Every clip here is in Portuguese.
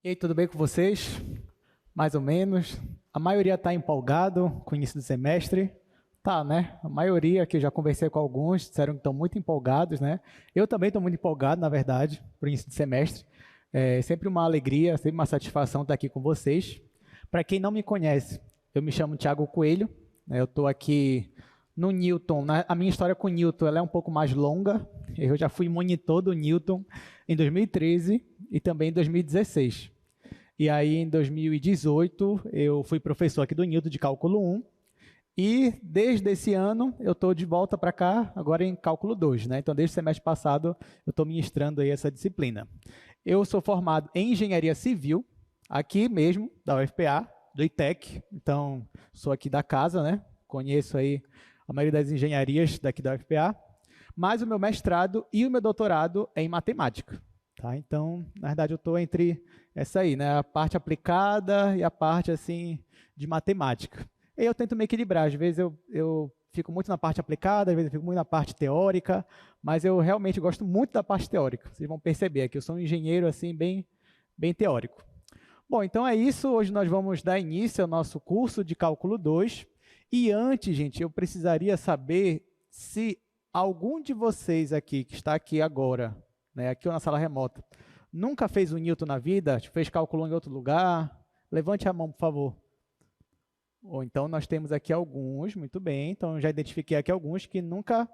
E aí, tudo bem com vocês? Mais ou menos. A maioria está empolgado com o início do semestre. Tá, né? A maioria que eu já conversei com alguns disseram que estão muito empolgados, né? Eu também estou muito empolgado, na verdade, para o início do semestre. É sempre uma alegria, sempre uma satisfação estar aqui com vocês. Para quem não me conhece, eu me chamo Thiago Coelho, né? Eu estou aqui no Newton. A minha história com o Newton ela é um pouco mais longa. Eu já fui monitor do Newton em 2013 e também em 2016. E aí, em 2018, eu fui professor aqui do Newton de Cálculo 1. E desde esse ano, eu estou de volta para cá, agora em Cálculo 2. Né? Então, desde o semestre passado, eu estou ministrando aí essa disciplina. Eu sou formado em Engenharia Civil, aqui mesmo, da UFPA, do ITEC. Então, sou aqui da casa, né? Conheço aí a maioria das engenharias daqui da UFPA. Mas o meu mestrado e o meu doutorado é em matemática. Tá? Então, na verdade, eu estou entre essa aí, né? A parte aplicada e a parte assim de matemática. E eu tento me equilibrar. Às vezes eu fico muito na parte aplicada, às vezes eu fico muito na parte teórica, mas eu realmente gosto muito da parte teórica. Vocês vão perceber que eu sou um engenheiro assim bem teórico. Bom, então é isso. Hoje nós vamos dar início ao nosso curso de Cálculo 2. E antes, gente, eu precisaria saber se algum de vocês aqui, que está aqui agora, né, aqui na sala remota, nunca fez o Newton na vida, fez cálculo em outro lugar? Levante a mão, por favor. Ou então nós temos aqui alguns, muito bem, então já identifiquei aqui alguns que nunca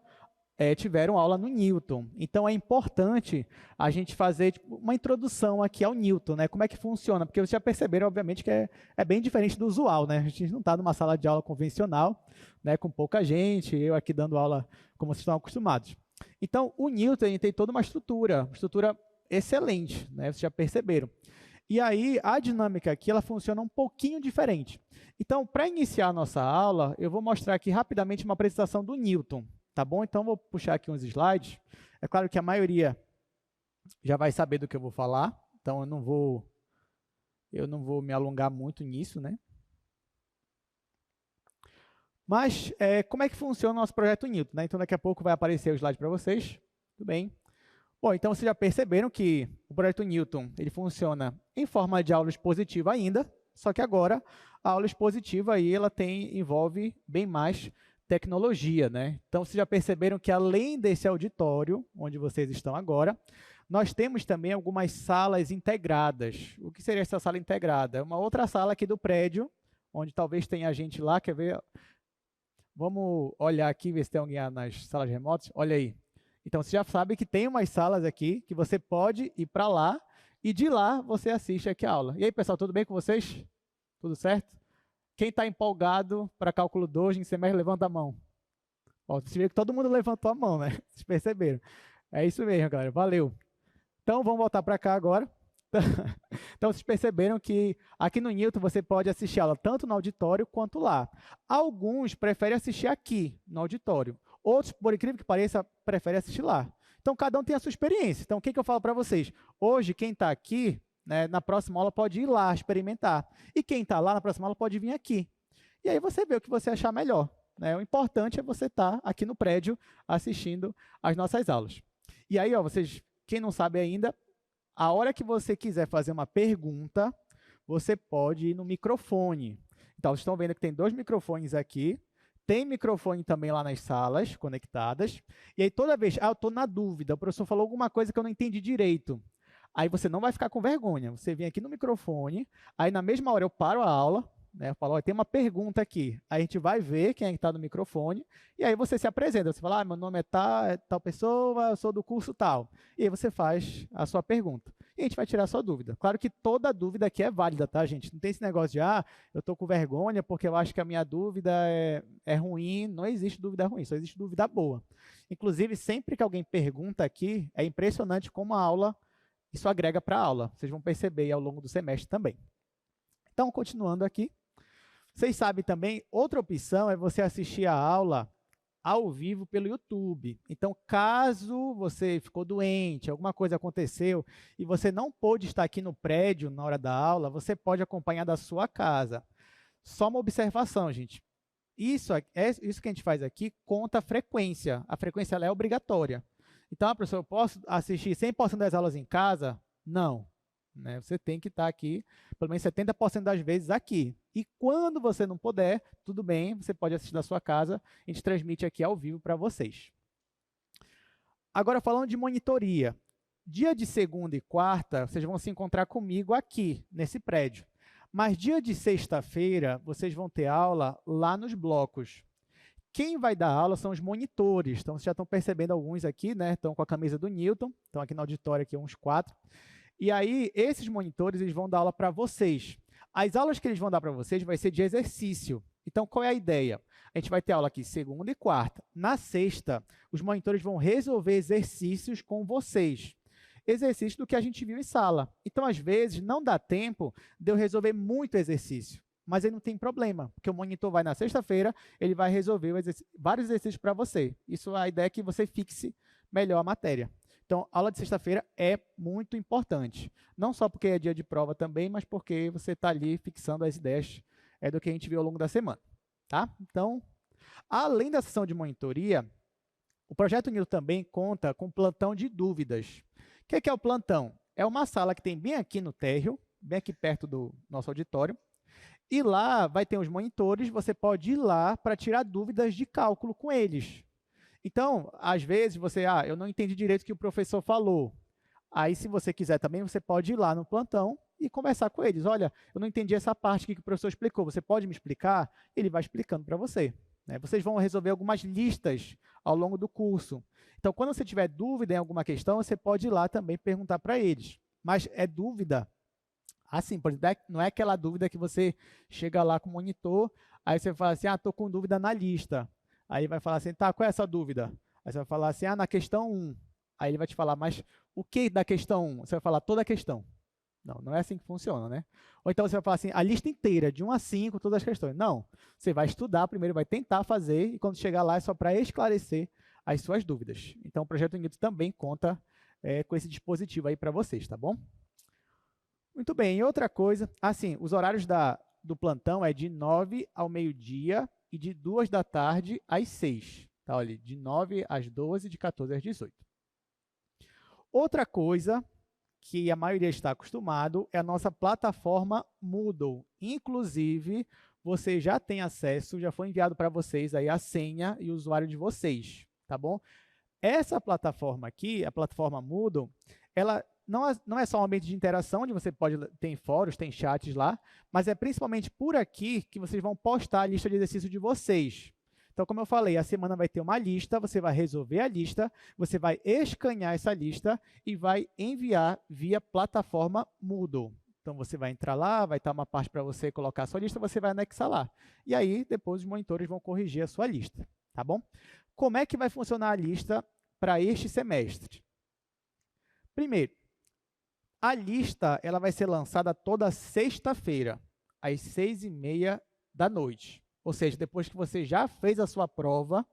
tiveram aula no Newton. Então é importante a gente fazer uma introdução aqui ao Newton, né? Como é que funciona? Porque vocês já perceberam, obviamente, que é bem diferente do usual, né? A gente não está numa sala de aula convencional, né, com pouca gente, eu aqui dando aula como vocês estão acostumados. Então, o Newton tem toda uma estrutura excelente, né? Vocês já perceberam. E aí, a dinâmica aqui, ela funciona um pouquinho diferente. Então, para iniciar a nossa aula, eu vou mostrar aqui rapidamente uma apresentação do Newton, tá bom? Então, vou puxar aqui uns slides. É claro que a maioria já vai saber do que eu vou falar, então eu não vou me alongar muito nisso, né? Mas, como é que funciona o nosso projeto Newton, né? Então, daqui a pouco vai aparecer o slide para vocês. Tudo bem. Bom, então vocês já perceberam que o projeto Newton ele funciona em forma de aula expositiva ainda, só que agora a aula expositiva aí, ela envolve bem mais tecnologia, né? Então vocês já perceberam que além desse auditório, onde vocês estão agora, nós temos também algumas salas integradas. O que seria essa sala integrada? É uma outra sala aqui do prédio, onde talvez tenha gente lá, quer ver? Vamos olhar aqui, ver se tem alguém nas salas remotas. Olha aí. Então, você já sabe que tem umas salas aqui que você pode ir para lá e de lá você assiste aqui a aula. E aí, pessoal, tudo bem com vocês? Tudo certo? Quem está empolgado para cálculo 2 em semestre, levanta a mão. Ó, você vê que todo mundo levantou a mão, né? Vocês perceberam? É isso mesmo, galera. Valeu. Então, vamos voltar para cá agora. Então, vocês perceberam que aqui no Newton você pode assistir a aula tanto no auditório quanto lá. Alguns preferem assistir aqui, no auditório. Outros, por incrível que pareça, preferem assistir lá. Então, cada um tem a sua experiência. Então, o que eu falo para vocês? Hoje, quem está aqui, né, na próxima aula pode ir lá experimentar. E quem está lá na próxima aula pode vir aqui. E aí você vê o que você achar melhor. Né? O importante é você estar aqui no prédio assistindo às nossas aulas. E aí, ó, vocês, quem não sabe ainda, a hora que você quiser fazer uma pergunta, você pode ir no microfone. Então, vocês estão vendo que tem 2 microfones aqui. Tem microfone também lá nas salas conectadas. E aí, toda vez, eu estou na dúvida, o professor falou alguma coisa que eu não entendi direito. Aí você não vai ficar com vergonha. Você vem aqui no microfone, aí na mesma hora eu paro a aula, né? Eu falo, tem uma pergunta aqui. Aí a gente vai ver quem é que está no microfone, e aí você se apresenta. Você fala, meu nome é tal pessoa, eu sou do curso tal. E aí você faz a sua pergunta. E a gente vai tirar a sua dúvida. Claro que toda dúvida aqui é válida, tá, gente? Não tem esse negócio de, eu estou com vergonha porque eu acho que a minha dúvida é ruim. Não existe dúvida ruim, só existe dúvida boa. Inclusive, sempre que alguém pergunta aqui, é impressionante como a aula, isso agrega para a aula. Vocês vão perceber aí ao longo do semestre também. Então, continuando aqui. Vocês sabem também, outra opção é você assistir a aula ao vivo pelo YouTube. Então, caso você ficou doente, alguma coisa aconteceu e você não pôde estar aqui no prédio na hora da aula, você pode acompanhar da sua casa. Só uma observação, gente. Isso que a gente faz aqui conta a frequência. A frequência ela é obrigatória. Então, professor, eu posso assistir 100% das aulas em casa? Não. né? Você tem que estar aqui, pelo menos 70% das vezes aqui. E quando você não puder, tudo bem, você pode assistir da sua casa, a gente transmite aqui ao vivo para vocês. Agora, falando de monitoria. Dia de segunda e quarta, vocês vão se encontrar comigo aqui, nesse prédio. Mas dia de sexta-feira, vocês vão ter aula lá nos blocos. Quem vai dar aula são os monitores. Então, vocês já estão percebendo alguns aqui, né? Estão com a camisa do Newton. Estão aqui no auditório, aqui, uns 4. E aí, esses monitores, eles vão dar aula para vocês. As aulas que eles vão dar para vocês vai ser de exercício. Então, qual é a ideia? A gente vai ter aula aqui segunda e quarta. Na sexta, os monitores vão resolver exercícios com vocês. Exercício do que a gente viu em sala. Então, às vezes, não dá tempo de eu resolver muito exercício. Mas aí não tem problema, porque o monitor vai na sexta-feira, ele vai resolver vários exercícios para você. Isso, a ideia é que você fixe melhor a matéria. Então, aula de sexta-feira é muito importante. Não só porque é dia de prova também, mas porque você está ali fixando as ideias do que a gente viu ao longo da semana. Tá? Então, além da sessão de monitoria, o Projeto Newton também conta com plantão de dúvidas. O que é o plantão? É uma sala que tem bem aqui no térreo, bem aqui perto do nosso auditório, e lá vai ter os monitores, você pode ir lá para tirar dúvidas de cálculo com eles. Então, às vezes, eu não entendi direito o que o professor falou. Aí, se você quiser também, você pode ir lá no plantão e conversar com eles. Olha, eu não entendi essa parte aqui que o professor explicou, você pode me explicar? Ele vai explicando para você. Né? Vocês vão resolver algumas listas ao longo do curso. Então, quando você tiver dúvida em alguma questão, você pode ir lá também perguntar para eles. Mas é dúvida assim, não é aquela dúvida que você chega lá com o monitor, aí você fala assim, estou com dúvida na lista. Aí ele vai falar assim, tá, qual é essa dúvida? Aí você vai falar assim, na questão 1. Aí ele vai te falar, mas o que da questão 1? Você vai falar toda a questão. Não, não é assim que funciona, né? Ou então você vai falar assim, a lista inteira, de 1 a 5, todas as questões. Não, você vai estudar primeiro, vai tentar fazer, e quando chegar lá é só para esclarecer as suas dúvidas. Então o Projeto Newton também conta com esse dispositivo aí para vocês, tá bom? Muito bem, e outra coisa, assim, os horários do plantão é de 9 ao meio-dia e de 2 da tarde às 6. Tá, olha, de 9 às 12, de 14 às 18. Outra coisa que a maioria está acostumado é a nossa plataforma Moodle. Inclusive, você já tem acesso, já foi enviado para vocês aí a senha e o usuário de vocês, tá bom? Essa plataforma aqui, a plataforma Moodle, ela não é só um ambiente de interação, onde você tem fóruns, tem chats lá, mas é principalmente por aqui que vocês vão postar a lista de exercícios de vocês. Então, como eu falei, a semana vai ter uma lista, você vai resolver a lista, você vai escanear essa lista e vai enviar via plataforma Moodle. Então, você vai entrar lá, vai estar uma parte para você colocar a sua lista, você vai anexar lá. E aí, depois os monitores vão corrigir a sua lista, tá bom? Como é que vai funcionar a lista para este semestre? Primeiro, a lista ela vai ser lançada toda sexta-feira, às 6h30 da noite. Ou seja, depois que você já fez a sua prova,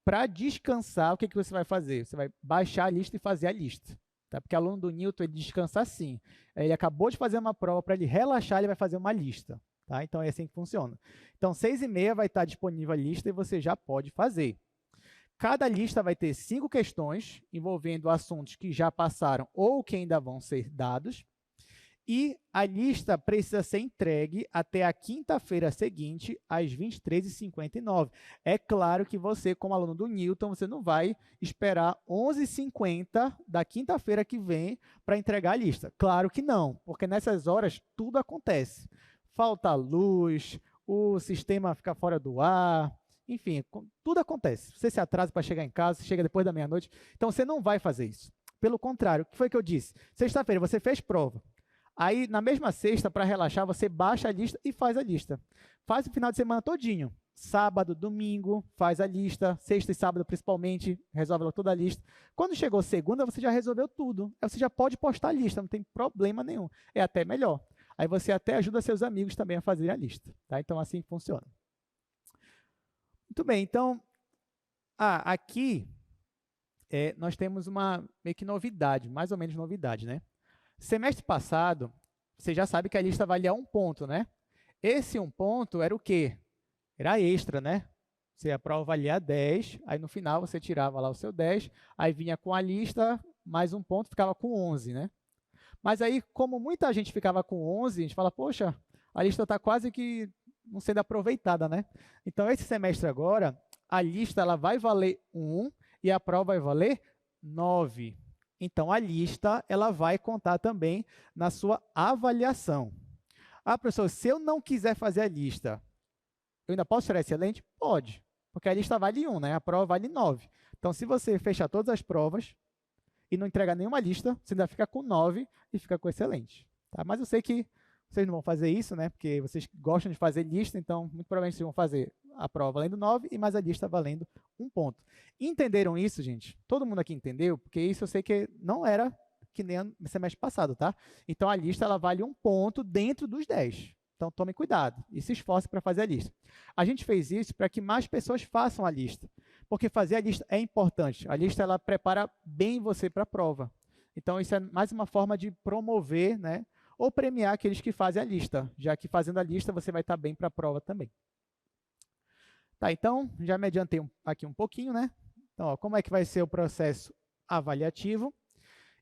para descansar, o que você vai fazer? Você vai baixar a lista e fazer a lista. Tá? Porque o aluno do Newton, ele descansa assim. Ele acabou de fazer uma prova, para ele relaxar, ele vai fazer uma lista. Tá? Então, é assim que funciona. Então, 6h30 vai estar disponível a lista e você já pode fazer. Cada lista vai ter 5 questões envolvendo assuntos que já passaram ou que ainda vão ser dados. E a lista precisa ser entregue até a quinta-feira seguinte, às 23h59. É claro que você, como aluno do Newton, você não vai esperar 11h50 da quinta-feira que vem para entregar a lista. Claro que não, porque nessas horas tudo acontece. Falta luz, o sistema fica fora do ar, enfim, tudo acontece. Você se atrasa para chegar em casa, chega depois da meia-noite, então você não vai fazer isso. Pelo contrário, o que foi que eu disse? Sexta-feira você fez prova. Aí, na mesma sexta, para relaxar, você baixa a lista e faz a lista. Faz o final de semana todinho. Sábado, domingo, faz a lista. Sexta e sábado, principalmente, resolve toda a lista. Quando chegou segunda, você já resolveu tudo. Aí você já pode postar a lista, não tem problema nenhum. É até melhor. Aí você até ajuda seus amigos também a fazerem a lista. Tá? Então, assim funciona. Muito bem, então, aqui nós temos uma meio que novidade, mais ou menos novidade, né? Semestre passado, você já sabe que a lista valia 1 ponto, né? Esse 1 ponto era o quê? Era extra, né? Você a prova valia 10, aí no final você tirava lá o seu 10, aí vinha com a lista, mais 1 ponto, ficava com 11, né? Mas aí, como muita gente ficava com 11, a gente fala, poxa, a lista está quase que não sendo aproveitada, né? Então, esse semestre agora, a lista ela vai valer 1 e a prova vai valer 9. Então, a lista ela vai contar também na sua avaliação. Ah, professor, se eu não quiser fazer a lista, eu ainda posso tirar excelente? Pode, porque a lista vale 1, né? A prova vale 9. Então, se você fechar todas as provas e não entregar nenhuma lista, você ainda fica com 9 e fica com excelente. Tá? Mas eu sei que vocês não vão fazer isso, né? Porque vocês gostam de fazer lista, então muito provavelmente vocês vão fazer a prova valendo 9 e mais a lista valendo 1 ponto. Entenderam isso, gente? Todo mundo aqui entendeu? Porque isso eu sei que não era que nem no semestre passado, tá? Então a lista ela vale 1 ponto dentro dos 10. Então tome cuidado e se esforce para fazer a lista. A gente fez isso para que mais pessoas façam a lista, porque fazer a lista é importante. A lista ela prepara bem você para a prova. Então isso é mais uma forma de promover, né? Ou premiar aqueles que fazem a lista, já que fazendo a lista você vai estar bem para a prova também. Tá, então, já me adiantei aqui um pouquinho, né? Então, ó, como é que vai ser o processo avaliativo?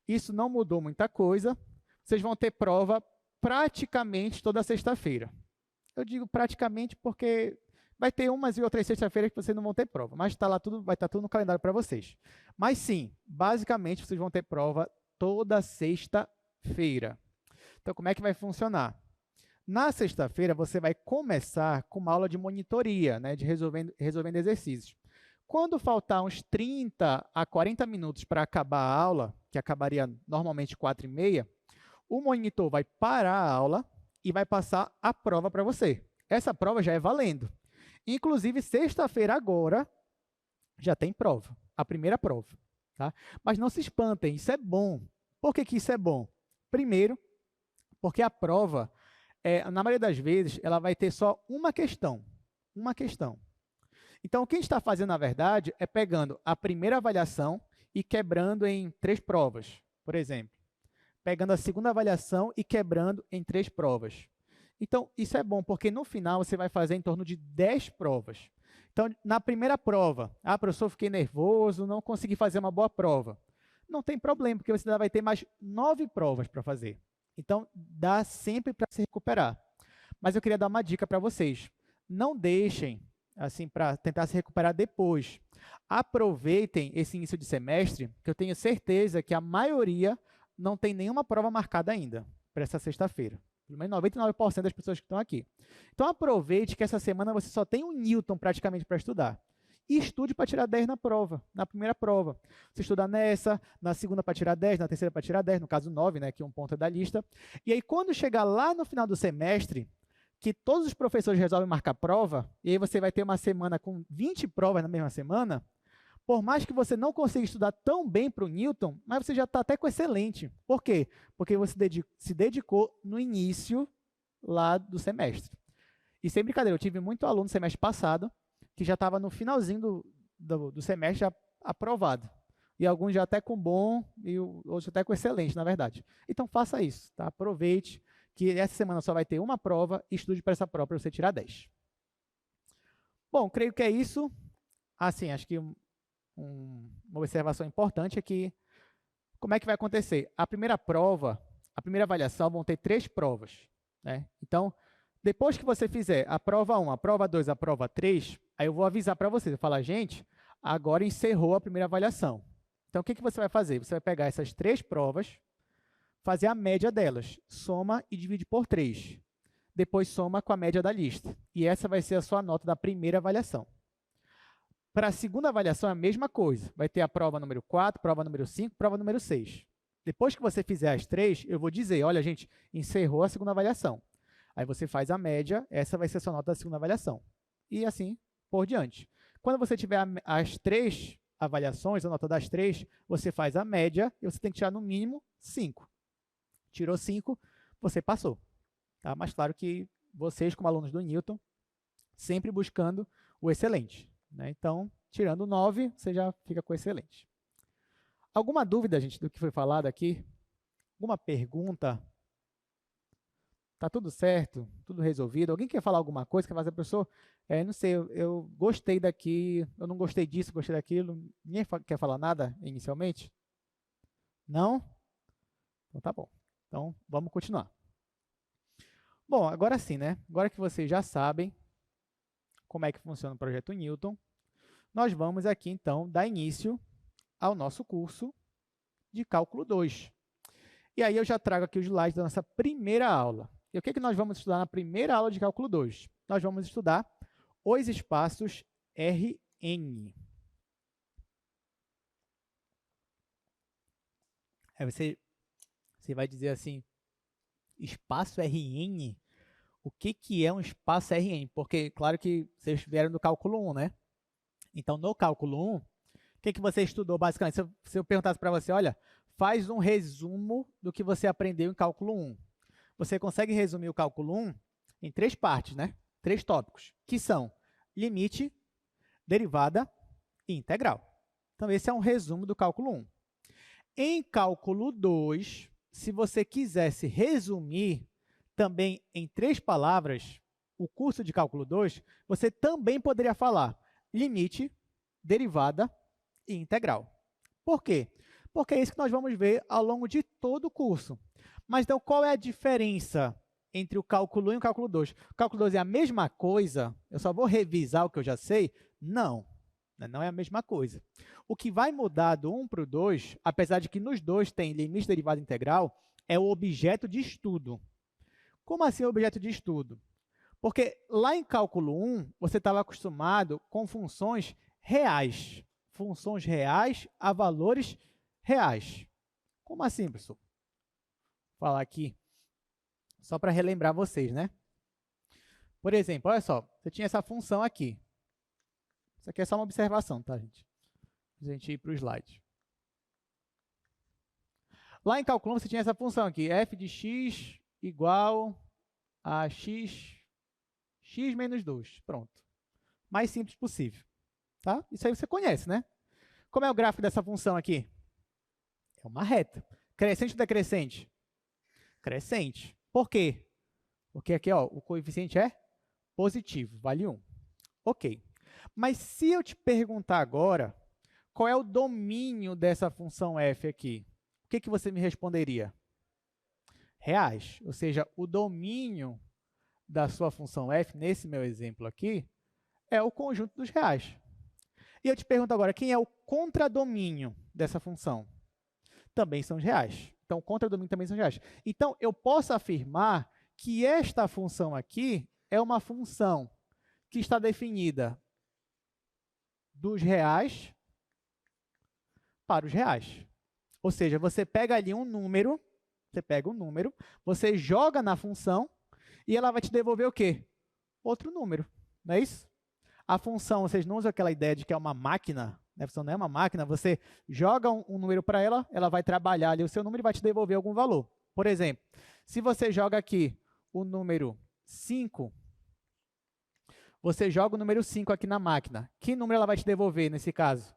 Isso não mudou muita coisa. Vocês vão ter prova praticamente toda sexta-feira. Eu digo praticamente porque vai ter umas e outras sexta-feiras que vocês não vão ter prova, mas tá lá tudo, vai estar tudo no calendário para vocês. Mas sim, basicamente vocês vão ter prova toda sexta-feira. Então, como é que vai funcionar? Na sexta-feira, você vai começar com uma aula de monitoria, né, de resolvendo exercícios. Quando faltar uns 30 a 40 minutos para acabar a aula, que acabaria normalmente 4h30, o monitor vai parar a aula e vai passar a prova para você. Essa prova já é valendo. Inclusive, sexta-feira agora, já tem prova, a primeira prova. Tá? Mas não se espantem, isso é bom. Por que que isso é bom? Primeiro, porque a prova, na maioria das vezes, ela vai ter só uma questão. Uma questão. Então, o que a gente está fazendo, na verdade, é pegando a primeira avaliação e quebrando em 3 provas, por exemplo. Pegando a segunda avaliação e quebrando em 3 provas. Então, isso é bom, porque no final você vai fazer em torno de 10 provas. Então, na primeira prova, professor, fiquei nervoso, não consegui fazer uma boa prova. Não tem problema, porque você ainda vai ter mais 9 provas para fazer. Então, dá sempre para se recuperar. Mas eu queria dar uma dica para vocês. Não deixem, assim, para tentar se recuperar depois. Aproveitem esse início de semestre, que eu tenho certeza que a maioria não tem nenhuma prova marcada ainda para essa sexta-feira. Pelo menos 99% das pessoas que estão aqui. Então, aproveite que essa semana você só tem um Newton praticamente para estudar. E estude para tirar 10 na prova, na primeira prova. Você estuda nessa, na segunda para tirar 10, na terceira para tirar 10, no caso 9, né, que é um ponto da lista. E aí, quando chegar lá no final do semestre, que todos os professores resolvem marcar prova, e aí você vai ter uma semana com 20 provas na mesma semana, por mais que você não consiga estudar tão bem para o Newton, mas você já está até com excelente. Por quê? Porque você se dedicou no início lá do semestre. E sem brincadeira, eu tive muito aluno no semestre passado que já estava no finalzinho do semestre já aprovado. E alguns já até com bom e outros até com excelente, na verdade. Então, faça isso. Tá? Aproveite que essa semana só vai ter uma prova e estude para essa prova para você tirar 10. Bom, creio que é isso. Assim, acho que uma observação importante é que como é que vai acontecer? A primeira prova, a primeira avaliação vão ter 3 provas. Né? Então, depois que você fizer a prova 1, a prova 2, a prova 3, aí eu vou avisar para vocês, eu falar, gente, agora encerrou a primeira avaliação. Então, o que você vai fazer? Você vai pegar essas 3 provas, fazer a média delas, soma e divide por 3. Depois soma com a média da lista. E essa vai ser a sua nota da primeira avaliação. Para a segunda avaliação é a mesma coisa. Vai ter a prova número 4, prova número 5, prova número 6. Depois que você fizer as 3, eu vou dizer, olha, gente, encerrou a segunda avaliação. Aí você faz a média, essa vai ser a sua nota da segunda avaliação. E assim por diante. Quando você tiver as 3 avaliações, a nota das 3, você faz a média e você tem que tirar no mínimo 5. Tirou 5, você passou. Tá? Mas claro que vocês, como alunos do Newton, sempre buscando o excelente. Né? Então, tirando 9, você já fica com excelente. Alguma dúvida, gente, do que foi falado aqui? Alguma pergunta? Está tudo certo? Tudo resolvido? Alguém quer falar alguma coisa? Quer fazer, professor? Não sei, eu gostei daqui, eu não gostei disso, gostei daquilo. Ninguém quer falar nada inicialmente? Não? Então tá bom. Então, vamos continuar. Bom, agora sim, né? Agora que vocês já sabem como é que funciona o projeto Newton, nós vamos aqui, então, dar início ao nosso curso de Cálculo 2. E aí eu já trago aqui os slides da nossa primeira aula. E o que nós vamos estudar na primeira aula de Cálculo 2? Nós vamos estudar os espaços Rn. Aí você vai dizer assim, espaço Rn? O que é um espaço Rn? Porque, claro que vocês vieram do Cálculo 1, né? Então, no Cálculo 1, o que você estudou basicamente? Se eu perguntasse para você, olha, faz um resumo do que você aprendeu em Cálculo 1. Você consegue resumir o Cálculo 1 em 3 partes, né? 3 tópicos, que são limite, derivada e integral. Então, esse é um resumo do Cálculo 1. Em Cálculo 2, se você quisesse resumir também em 3 palavras o curso de Cálculo 2, você também poderia falar limite, derivada e integral. Por quê? Porque é isso que nós vamos ver ao longo de todo o curso. Mas então, qual é a diferença entre o Cálculo 1 e o Cálculo 2? O Cálculo 2 é a mesma coisa? Eu só vou revisar o que eu já sei? Não, não é a mesma coisa. O que vai mudar do 1 para o 2, apesar de que nos dois tem limite, derivada e integral, é o objeto de estudo. Como assim objeto de estudo? Porque lá em Cálculo 1, você estava acostumado com funções reais. Funções reais a valores reais. Como assim, professor? Vou falar aqui, só para relembrar vocês, né? Por exemplo, olha só, você tinha essa função aqui. Isso aqui é só uma observação, tá, gente? A gente ir para o slide. Lá em Cálculo 1, você tinha essa função aqui, f de x igual a x menos 2. Pronto. Mais simples possível. Tá? Isso aí você conhece, né? Como é o gráfico dessa função aqui? É uma reta. Crescente ou decrescente? Crescente. Por quê? Porque aqui ó, o coeficiente é positivo, vale 1. Ok. Mas se eu te perguntar agora, qual é o domínio dessa função f aqui? O que você me responderia? Reais. Ou seja, o domínio da sua função f, nesse meu exemplo aqui, é o conjunto dos reais. E eu te pergunto agora, quem é o contradomínio dessa função? Também são os reais. Então, o contradomínio também são os reais. Então, eu posso afirmar que esta função aqui é uma função que está definida dos reais para os reais. Ou seja, você pega ali um número, você joga na função e ela vai te devolver o quê? Outro número, não é isso? A função, vocês não usam aquela ideia de que é uma máquina, né? A função não é uma máquina, você joga um número para ela, ela vai trabalhar ali o seu número e vai te devolver algum valor. Por exemplo, se você joga aqui o número 5, você joga o número 5 aqui na máquina, que número ela vai te devolver nesse caso?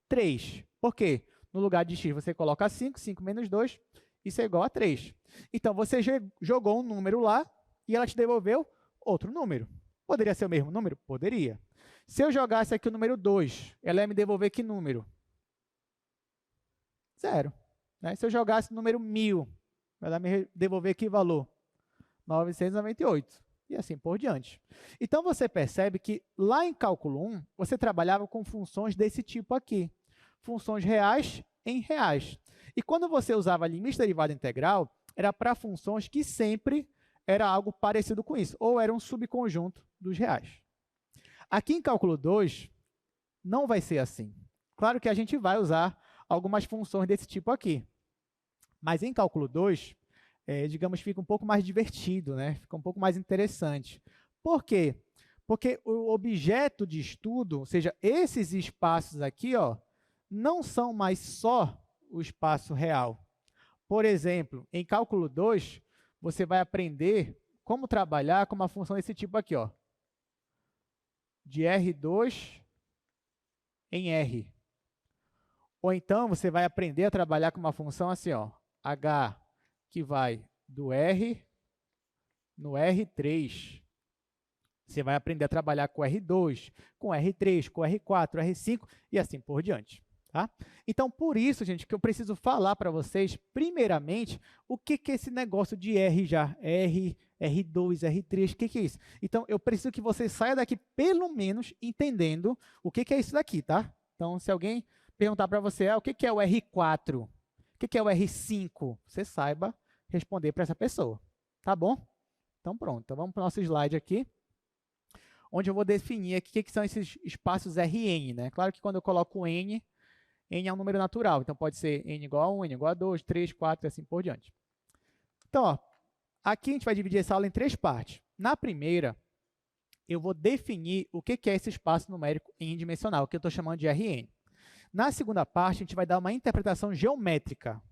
3. Por quê? No lugar de x você coloca 5, 5 menos 2, isso é igual a 3. Então, você jogou um número lá e ela te devolveu outro número. Poderia ser o mesmo número? Poderia. Se eu jogasse aqui o número 2, ela ia me devolver que número? 0. Né? Se eu jogasse o número 1000, ela ia me devolver que valor? 998. E assim por diante. Então, você percebe que lá em Cálculo 1, você trabalhava com funções desse tipo aqui. Funções reais em reais. E quando você usava limite, derivada integral, era para funções que sempre era algo parecido com isso, ou era um subconjunto dos reais. Aqui em Cálculo 2, não vai ser assim. Claro que a gente vai usar algumas funções desse tipo aqui. Mas em Cálculo 2, digamos, fica um pouco mais divertido, né? Fica um pouco mais interessante. Por quê? Porque o objeto de estudo, ou seja, esses espaços aqui, ó, não são mais só o espaço real. Por exemplo, em Cálculo 2, você vai aprender como trabalhar com uma função desse tipo aqui, ó, de R2 em R. Ou então, você vai aprender a trabalhar com uma função assim, ó, H, que vai do R no R3. Você vai aprender a trabalhar com R2, com R3, com R4, R5 e assim por diante. Tá? Então, por isso, gente, que eu preciso falar para vocês, primeiramente, o que é esse negócio de R já? R, R2, R3, o que é isso? Então, eu preciso que você saia daqui, pelo menos, entendendo o que é isso daqui, tá? Então, se alguém perguntar para você, o que é o R4? O que é o R5? Você saiba responder para essa pessoa, tá bom? Então, pronto. Então, vamos para o nosso slide aqui, onde eu vou definir aqui o que são esses espaços Rn, né? Claro que quando eu coloco N, N é um número natural, então pode ser N igual a 1, N igual a 2, 3, 4 e assim por diante. Então, ó, aqui a gente vai dividir essa aula em 3 partes. Na primeira, eu vou definir o que é esse espaço numérico n-dimensional, que eu estou chamando de Rn. Na segunda parte, a gente vai dar uma interpretação geométrica.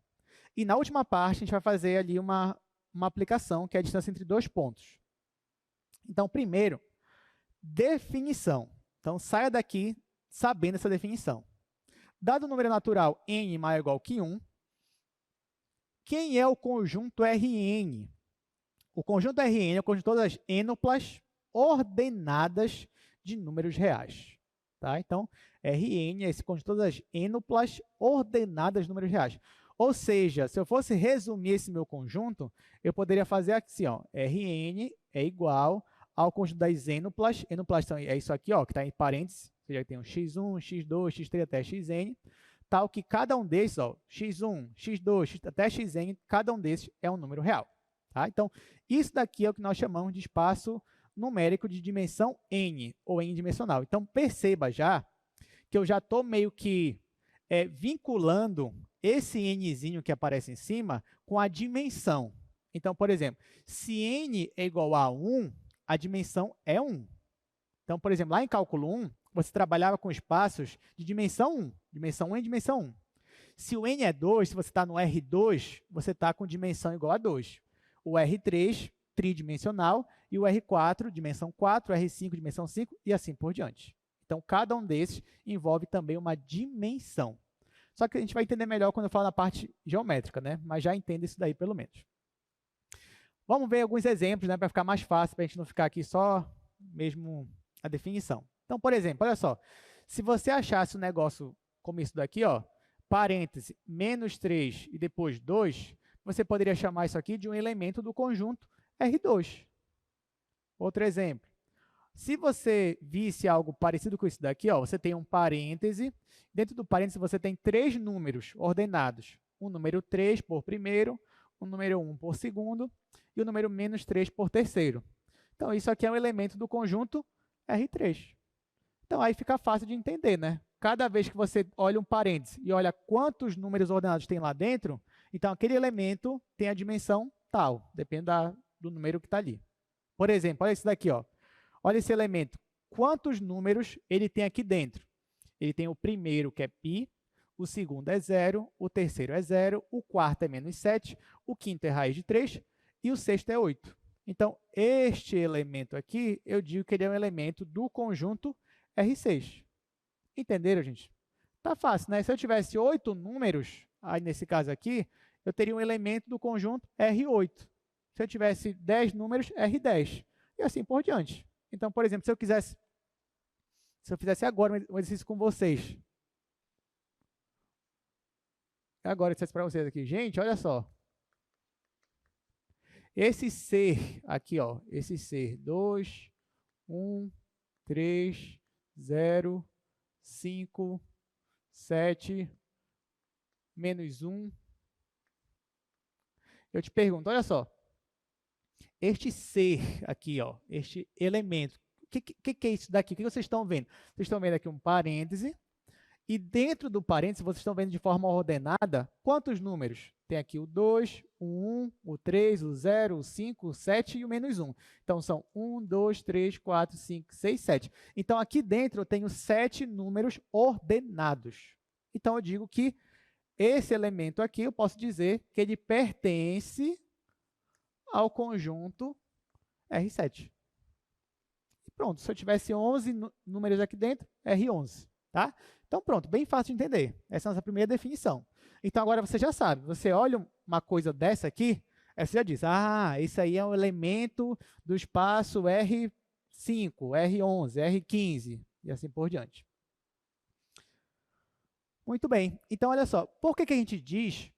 E na última parte, a gente vai fazer ali uma aplicação, que é a distância entre 2 pontos. Então, primeiro, definição. Então, saia daqui sabendo essa definição. Dado o número natural n maior ou igual que 1, quem é o conjunto Rn? O conjunto Rn é o conjunto de todas as ênuplas ordenadas de números reais. Tá? Então, Rn é esse conjunto de todas as ênuplas ordenadas de números reais. Ou seja, se eu fosse resumir esse meu conjunto, eu poderia fazer assim, ó, Rn é igual ao conjunto das ênuplas. Ênuplas é isso aqui, ó, que está em parênteses. Você já tem um x1, x2, x3 até xn, tal que cada um desses, ó, x1, x2, até xn, cada um desses é um número real. Tá? Então, isso daqui é o que nós chamamos de espaço numérico de dimensão n, ou n-dimensional. Então, perceba já que eu já estou meio que vinculando esse nzinho que aparece em cima com a dimensão. Então, por exemplo, se n é igual a 1, a dimensão é 1. Então, por exemplo, lá em cálculo 1, você trabalhava com espaços de dimensão 1. Dimensão 1 é dimensão 1. Se o n é 2, se você está no R2, você está com dimensão igual a 2. O R3, tridimensional, e o R4, dimensão 4, o R5, dimensão 5, e assim por diante. Então, cada um desses envolve também uma dimensão. Só que a gente vai entender melhor quando eu falo na parte geométrica, né? Mas já entenda isso daí, pelo menos. Vamos ver alguns exemplos, né, para ficar mais fácil, para a gente não ficar aqui só mesmo a definição. Então, por exemplo, olha só, se você achasse um negócio como isso daqui, ó, parêntese, menos 3 e depois 2, você poderia chamar isso aqui de um elemento do conjunto R2. Outro exemplo, se você visse algo parecido com isso daqui, ó, você tem um parêntese, dentro do parêntese você tem 3 números ordenados, o número 3 por primeiro, o número 1 por segundo e o número menos 3 por terceiro. Então, isso aqui é um elemento do conjunto R3. Então, aí fica fácil de entender, né? Cada vez que você olha um parêntese e olha quantos números ordenados tem lá dentro, então aquele elemento tem a dimensão tal, depende do número que está ali. Por exemplo, olha isso daqui, ó. Olha esse elemento. Quantos números ele tem aqui dentro? Ele tem o primeiro, que é π, o segundo é 0, o terceiro é 0, o quarto é menos 7, o quinto é raiz de 3 e o sexto é 8. Então, este elemento aqui, eu digo que ele é um elemento do conjunto R6. Entenderam, gente? Tá fácil, né? Se eu tivesse 8 números, aí nesse caso aqui, eu teria um elemento do conjunto R8. Se eu tivesse 10 números, R10. E assim por diante. Então, por exemplo, se eu fizesse agora um exercício com vocês. Agora eu dissesse para vocês aqui, gente, olha só. Esse ser aqui, ó, esse ser 2, 1, 3, 0, 5, 7, menos 1. Eu te pergunto, olha só. Este ser aqui, ó, este elemento, o que é isso daqui? O que vocês estão vendo? Vocês estão vendo aqui um parêntese, e dentro do parêntese, vocês estão vendo de forma ordenada quantos números? Tem aqui o 2, o 1, o 3, o 0, o 5, o 7 e o menos 1. Então, são 1, 2, 3, 4, 5, 6, 7. Então, aqui dentro eu tenho 7 números ordenados. Então, eu digo que esse elemento aqui, eu posso dizer que ele pertence ao conjunto R7. E pronto, se eu tivesse 11 números aqui dentro, R11. Tá? Então, pronto, bem fácil de entender. Essa é a nossa primeira definição. Então, agora você já sabe, você olha uma coisa dessa aqui, você já diz, esse aí é um elemento do espaço R5, R11, R15, e assim por diante. Muito bem. Então, olha só, por que a gente diz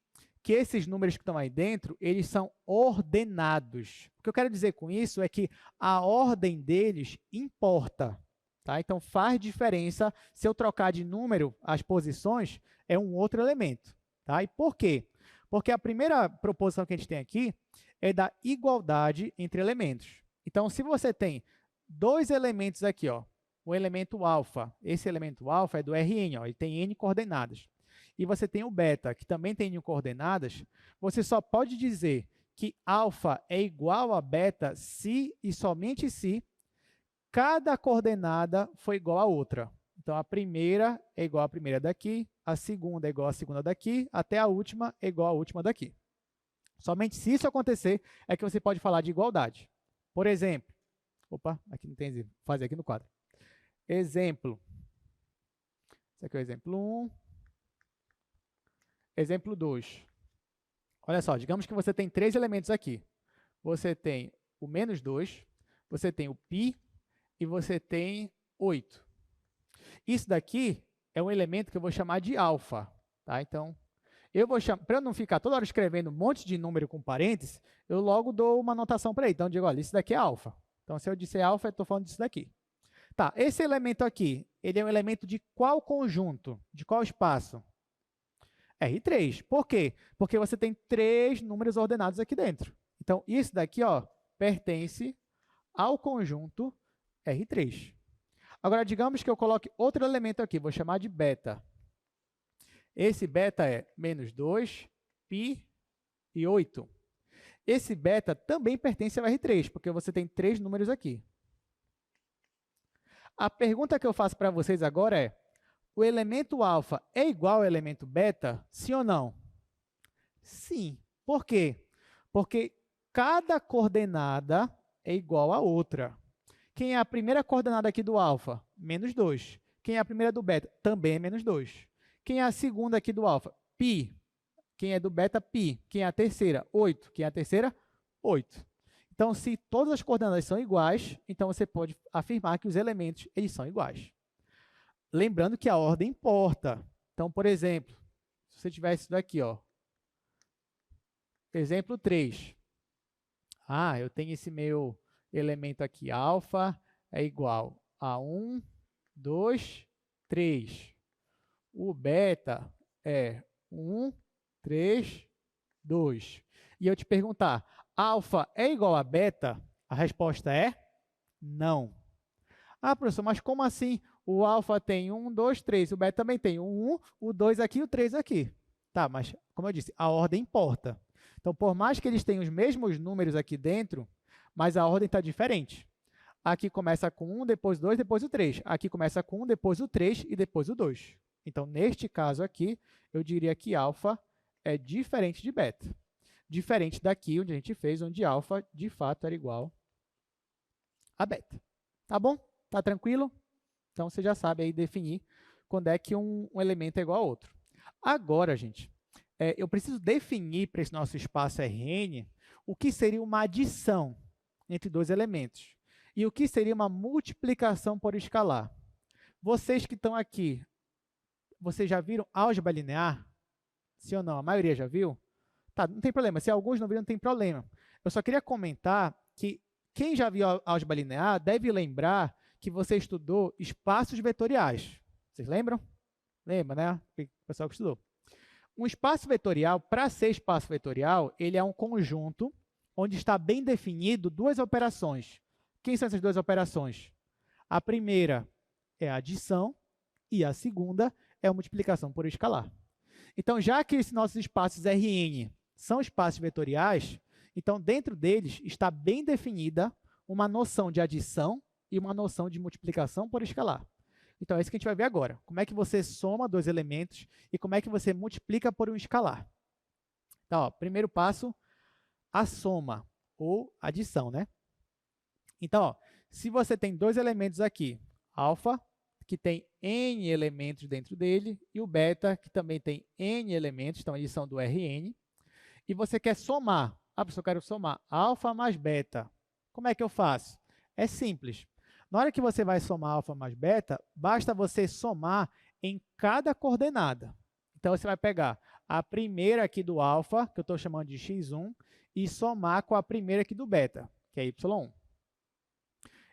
que esses números que estão aí dentro, eles são ordenados? O que eu quero dizer com isso é que a ordem deles importa. Tá? Então, faz diferença se eu trocar de número as posições, é um outro elemento. Tá? E por quê? Porque a primeira proposição que a gente tem aqui é da igualdade entre elementos. Então, se você tem dois elementos aqui, ó, o elemento alfa, esse elemento alfa é do Rn, ó, ele tem n coordenadas. E você tem o beta, que também tem n coordenadas, você só pode dizer que alfa é igual a beta se e somente se cada coordenada for igual a outra. Então, a primeira é igual à primeira daqui, a segunda é igual à segunda daqui, até a última é igual à última daqui. Somente se isso acontecer é que você pode falar de igualdade. Por exemplo, opa, aqui não tem exemplo, vou fazer aqui no quadro. Exemplo. Esse aqui é o exemplo 1. Exemplo 2. Olha só, digamos que você tem três elementos aqui. Você tem o menos 2, você tem o π e você tem 8. Isso daqui é um elemento que eu vou chamar de alfa. Tá? Então, para eu não ficar toda hora escrevendo um monte de número com parênteses, eu logo dou uma notação para ele. Então, eu digo, olha, isso daqui é alfa. Então, se eu disser alfa, eu estou falando disso daqui. Tá, esse elemento aqui, ele é um elemento de qual conjunto? De qual espaço? R3. Por quê? Porque você tem três números ordenados aqui dentro. Então, isso daqui, ó, pertence ao conjunto R3. Agora, digamos que eu coloque outro elemento aqui, vou chamar de beta. Esse beta é menos 2, π e 8. Esse beta também pertence ao R3, porque você tem três números aqui. A pergunta que eu faço para vocês agora é, o elemento alfa é igual ao elemento beta? Sim ou não? Sim. Por quê? Porque cada coordenada é igual a outra. Quem é a primeira coordenada aqui do alfa? Menos 2. Quem é a primeira do beta? Também é menos 2. Quem é a segunda aqui do alfa? Π. Quem é do beta? Π. Quem é a terceira? 8. Quem é a terceira? 8. Então, se todas as coordenadas são iguais, então você pode afirmar que os elementos eles são iguais. Lembrando que a ordem importa. Então, por exemplo, se você tivesse isso daqui, ó, exemplo 3. Ah, eu tenho esse meu elemento aqui, alfa, é igual a 1, 2, 3. O beta é 1, 3, 2. E eu te perguntar, alfa é igual a beta? A resposta é não. Ah, professor, mas como assim? O alfa tem 1, 2, 3, o beta também tem o 1, o 2 aqui e o 3 aqui. Tá, mas, como eu disse, a ordem importa. Então, por mais que eles tenham os mesmos números aqui dentro, mas a ordem está diferente. Aqui começa com 1, depois o 2, depois o 3. Aqui começa com 1, depois o 3 e depois o 2. Então, neste caso aqui, eu diria que alfa é diferente de beta. Diferente daqui, onde a gente fez, onde alfa, de fato, era igual a beta. Tá bom? Tá tranquilo? Então, você já sabe aí definir quando é que um elemento é igual a outro. Agora, gente, eu preciso definir para esse nosso espaço Rn o que seria uma adição entre dois elementos e o que seria uma multiplicação por escalar. Vocês que estão aqui, vocês já viram álgebra linear? Sim ou não? A maioria já viu? Tá, não tem problema. Se alguns não viram, não tem problema. Eu só queria comentar que quem já viu álgebra linear deve lembrar que você estudou espaços vetoriais. Vocês lembram? Lembra, né? O pessoal que estudou. Um espaço vetorial, para ser espaço vetorial, ele é um conjunto onde está bem definido duas operações. Quem são essas duas operações? A primeira é a adição e a segunda é a multiplicação por escalar. Então, já que esses nossos espaços Rn são espaços vetoriais, então dentro deles está bem definida uma noção de adição e uma noção de multiplicação por escalar. Então, é isso que a gente vai ver agora. Como é que você soma dois elementos e como é que você multiplica por um escalar. Então, ó, primeiro passo, a soma ou adição, né? Então, ó, se você tem dois elementos aqui, alfa, que tem n elementos dentro dele, e o beta, que também tem n elementos, então eles são do Rn, e você quer somar. Ah, professor, eu quero somar alfa mais beta. Como é que eu faço? É simples. Na hora que você vai somar alfa mais beta, basta você somar em cada coordenada. Então, você vai pegar a primeira aqui do alfa, que eu estou chamando de x1, e somar com a primeira aqui do beta, que é y1.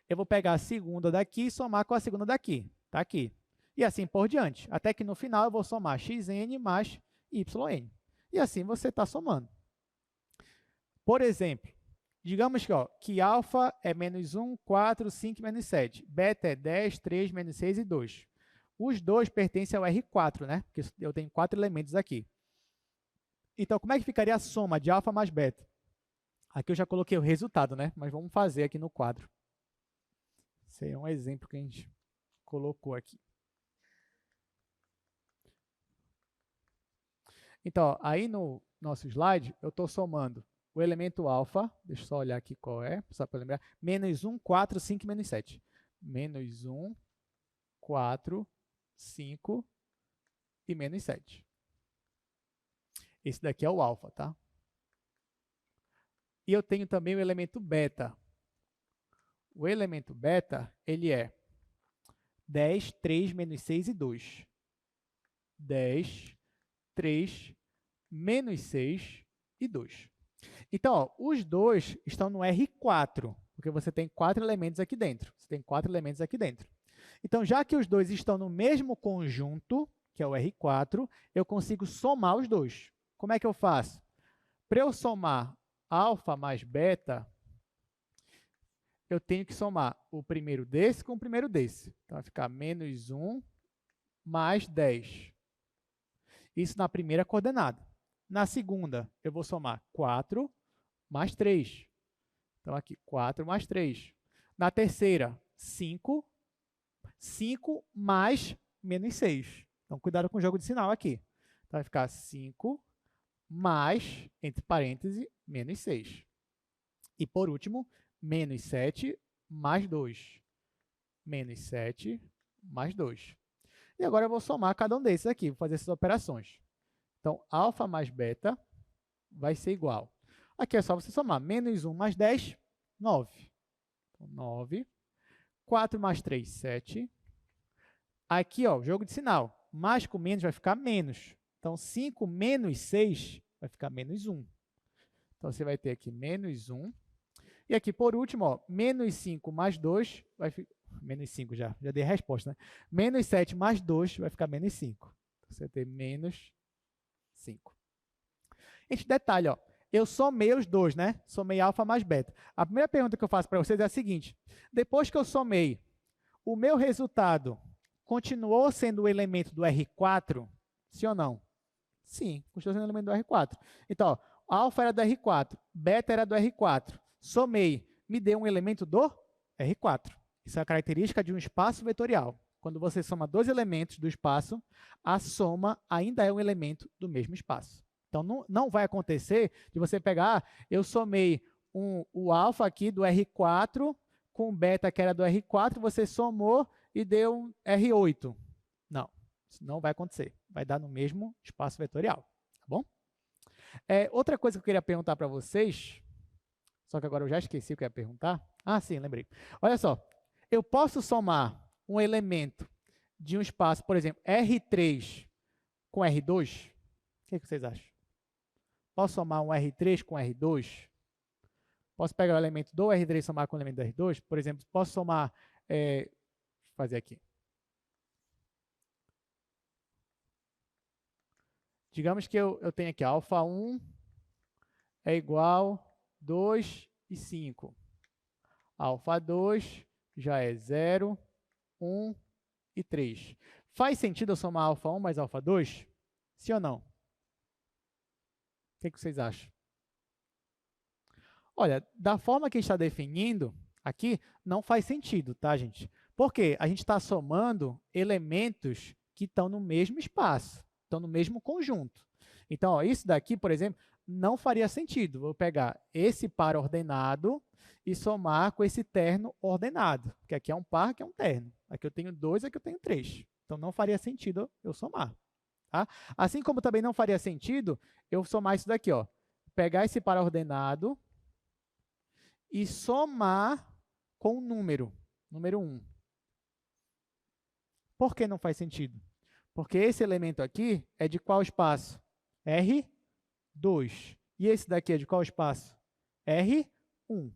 Eu vou pegar a segunda daqui e somar com a segunda daqui, tá aqui. E assim por diante, até que no final eu vou somar xn mais yn. E assim você está somando. Por exemplo, digamos que alfa é menos 1, 4, 5 menos 7. Beta é 10, 3, menos 6 e 2. Os dois pertencem ao R4, né? Porque eu tenho 4 elementos aqui. Então, como é que ficaria a soma de alfa mais beta? Aqui eu já coloquei o resultado, né? Mas vamos fazer aqui no quadro. Esse é um exemplo que a gente colocou aqui. Então, ó, aí no nosso slide, eu estou somando o elemento alfa, deixa eu só olhar aqui qual é, só para lembrar, menos 1, 4, 5 menos 7. Menos 1, 4, 5 e menos 7. Esse daqui é o alfa, tá? E eu tenho também o elemento beta. O elemento beta, ele é 10, 3, menos 6 e 2. 10, 3, menos 6 e 2. Então, ó, os dois estão no R4, porque você tem 4 elementos aqui dentro. Você tem 4 elementos aqui dentro. Então, já que os dois estão no mesmo conjunto, que é o R4, eu consigo somar os dois. Como é que eu faço? Para eu somar alfa mais beta, eu tenho que somar o primeiro desse com o primeiro desse. Então, vai ficar menos 1 mais 10. Isso na primeira coordenada. Na segunda, eu vou somar 4 mais 3. Então, aqui, 4 mais 3. Na terceira, 5. 5 mais menos 6. Então, cuidado com o jogo de sinal aqui. Então, vai ficar 5 mais, entre parênteses, menos 6. E, por último, menos 7 mais 2. Menos 7 mais 2. E agora eu vou somar cada um desses aqui, vou fazer essas operações. Então, alfa mais beta vai ser igual. Aqui é só você somar. Menos 1 mais 10, 9. Então, 9. 4 mais 3, 7. Aqui, ó, jogo de sinal. Mais com menos vai ficar menos. Então, 5 menos 6 vai ficar menos 1. Então, você vai ter aqui menos 1. E aqui, por último, ó, menos 5 mais 2 vai ficar... Menos 5 já dei a resposta, né? Menos 7 mais 2 vai ficar menos 5. Então, você vai ter menos 5. Gente, detalhe, ó, eu somei os dois, né? Somei alfa mais beta. A primeira pergunta que eu faço para vocês é a seguinte: depois que eu somei, o meu resultado continuou sendo o elemento do R4? Sim ou não? Sim, continuou sendo o elemento do R4. Então, ó, alfa era do R4, beta era do R4. Somei, me deu um elemento do R4. Isso é a característica de um espaço vetorial. Quando você soma dois elementos do espaço, a soma ainda é um elemento do mesmo espaço. Então, não vai acontecer de você pegar, eu somei o alfa aqui do R4 com o beta que era do R4, você somou e deu um R8. Não, isso não vai acontecer. Vai dar no mesmo espaço vetorial, tá bom? Outra coisa que eu queria perguntar para vocês, só que agora eu já esqueci o que eu ia perguntar. Ah, sim, lembrei. Olha só, eu posso somar um elemento de um espaço, por exemplo, R3 com R2? O que vocês acham? Posso somar um R3 com R2? Posso pegar o elemento do R3 e somar com o elemento do R2? Por exemplo, posso somar... deixa eu fazer aqui. Digamos que eu tenho aqui alfa 1 é igual a 2 e 5. Alfa 2 já é 0, 1 e 3. Faz sentido eu somar alfa 1 mais alfa 2? Sim ou não? O que vocês acham? Olha, da forma que a gente está definindo aqui, não faz sentido, tá, gente? Porque a gente está somando elementos que estão no mesmo espaço, estão no mesmo conjunto. Então, ó, isso daqui, por exemplo, não faria sentido. Vou pegar esse par ordenado e somar com esse terno ordenado. Porque aqui é um par, aqui é um terno. Aqui eu tenho 2, aqui eu tenho 3. Então, não faria sentido eu somar. Tá? Assim como também não faria sentido eu somar isso daqui. Ó. Pegar esse par ordenado e somar com o número 1. Por que não faz sentido? Porque esse elemento aqui é de qual espaço? R2. E esse daqui é de qual espaço? R1.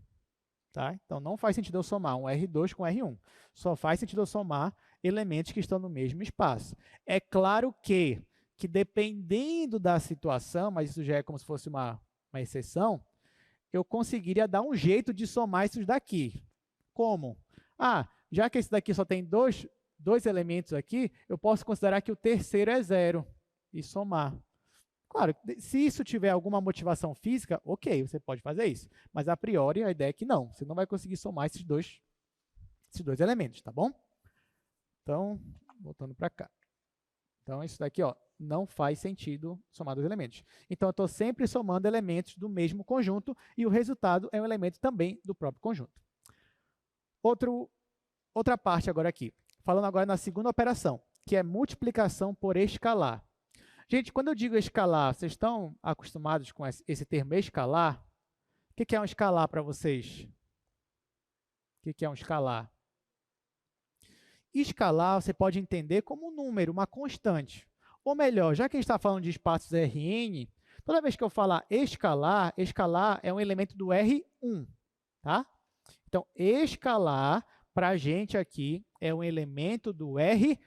Tá? Então, não faz sentido eu somar um R2 com R1. Só faz sentido eu somar elementos que estão no mesmo espaço. É claro que dependendo da situação, mas isso já é como se fosse uma exceção, eu conseguiria dar um jeito de somar esses daqui. Como? Ah, já que esse daqui só tem dois elementos aqui, eu posso considerar que o terceiro é 0 e somar. Claro, se isso tiver alguma motivação física, ok, você pode fazer isso. Mas, a priori, a ideia é que não. Você não vai conseguir somar esses dois elementos, tá bom? Então, voltando para cá. Então, isso daqui ó, não faz sentido somar dois elementos. Então, eu estou sempre somando elementos do mesmo conjunto e o resultado é um elemento também do próprio conjunto. Outra parte agora aqui. Falando agora na segunda operação, que é multiplicação por escalar. Gente, quando eu digo escalar, vocês estão acostumados com esse termo escalar? O que é um escalar para vocês? O que é um escalar? Escalar você pode entender como um número, uma constante. Ou melhor, já que a gente está falando de espaços Rn, toda vez que eu falar escalar, escalar é um elemento do R1. Tá? Então, escalar, para a gente aqui, é um elemento do R1.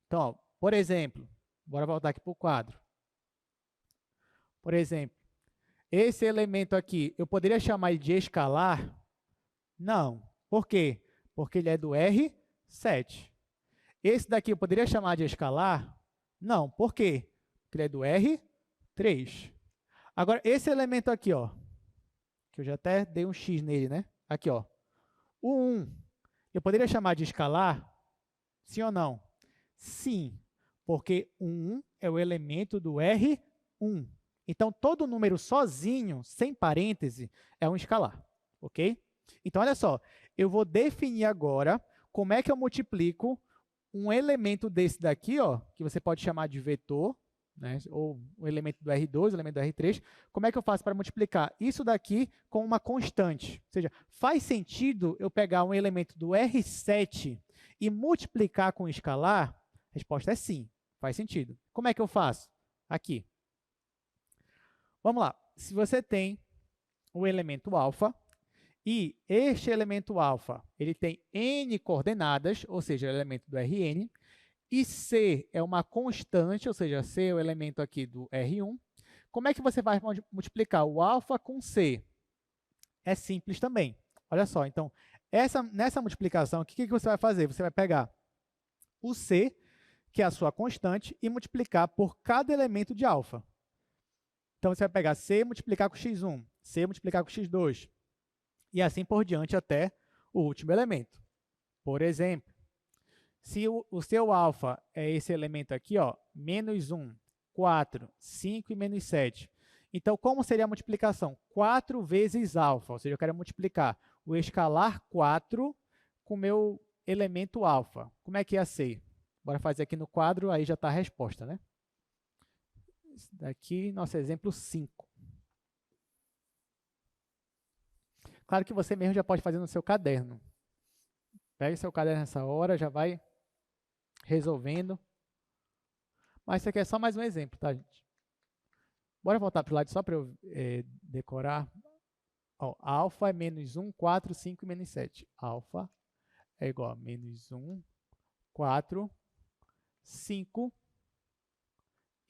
Então, ó, por exemplo, bora voltar aqui para o quadro. Por exemplo, esse elemento aqui, eu poderia chamar ele de escalar? Não. Por quê? Porque ele é do R7. Esse daqui eu poderia chamar de escalar? Não. Por quê? Porque ele é do R3. Agora, esse elemento aqui, ó, que eu já até dei um X nele, né? Aqui, ó, o 1, eu poderia chamar de escalar? Sim ou não? Sim, porque o 1 é o elemento do R1. Então, todo número sozinho, sem parêntese, é um escalar, ok? Então, olha só, eu vou definir agora como é que eu multiplico um elemento desse daqui, ó, que você pode chamar de vetor, né, ou o elemento do R2, o elemento do R3, como é que eu faço para multiplicar isso daqui com uma constante? Ou seja, faz sentido eu pegar um elemento do R7 e multiplicar com escalar? A resposta é sim, faz sentido. Como é que eu faço? Aqui. Vamos lá. Se você tem o elemento alfa, e este elemento alfa ele tem n coordenadas, ou seja, o elemento do Rn, e C é uma constante, ou seja, C é o elemento aqui do R1. Como é que você vai multiplicar o alfa com C? É simples também. Olha só, então, nessa multiplicação, o que você vai fazer? Você vai pegar o C, que é a sua constante, e multiplicar por cada elemento de alfa. Então, você vai pegar C multiplicar com x1, C multiplicar com x2, e assim por diante até o último elemento. Por exemplo, se o seu alfa é esse elemento aqui, ó, menos 1, 4, 5 e menos 7. Então, como seria a multiplicação? 4 vezes alfa, ou seja, eu quero multiplicar o escalar 4 com o meu elemento alfa. Como é que ia ser? Bora fazer aqui no quadro, aí já está a resposta, né? Esse daqui, nosso exemplo 5. Claro que você mesmo já pode fazer no seu caderno. Pega o seu caderno nessa hora, já vai resolvendo. Mas isso aqui é só mais um exemplo, tá, gente? Bora voltar para o slide só para eu decorar. Ó, alfa é menos 1, 4, 5 e menos 7. Alfa é igual a menos 1, 4, 5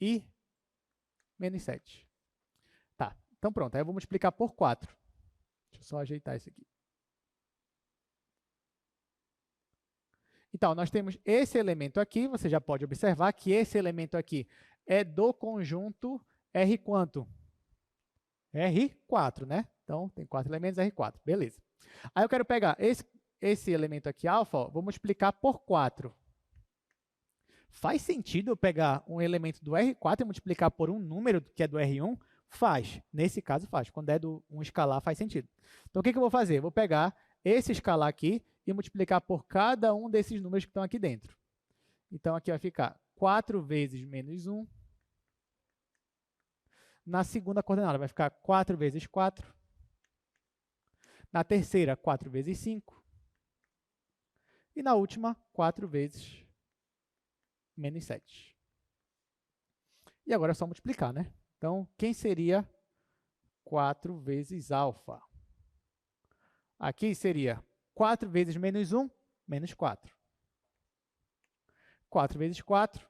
e menos 7. Tá, então pronto. Aí eu vou multiplicar por 4. Deixa eu só ajeitar isso aqui. Então, nós temos esse elemento aqui. Você já pode observar que esse elemento aqui é do conjunto R quanto? R4, né? Então, tem 4 elementos, R4. Beleza. Aí eu quero pegar esse elemento aqui, alfa, ó, vou multiplicar por 4. Faz sentido eu pegar um elemento do R4 e multiplicar por um número que é do R1? Faz. Nesse caso, faz. Quando é um escalar, faz sentido. Então, o que eu vou fazer? Eu vou pegar esse escalar aqui e multiplicar por cada um desses números que estão aqui dentro. Então, aqui vai ficar 4 vezes menos 1. Na segunda coordenada, vai ficar 4 vezes 4. Na terceira, 4 vezes 5. E na última, 4 vezes menos 7. E agora é só multiplicar, né? Então, quem seria 4 vezes alfa? Aqui seria 4 vezes menos 1, menos 4. 4 vezes 4,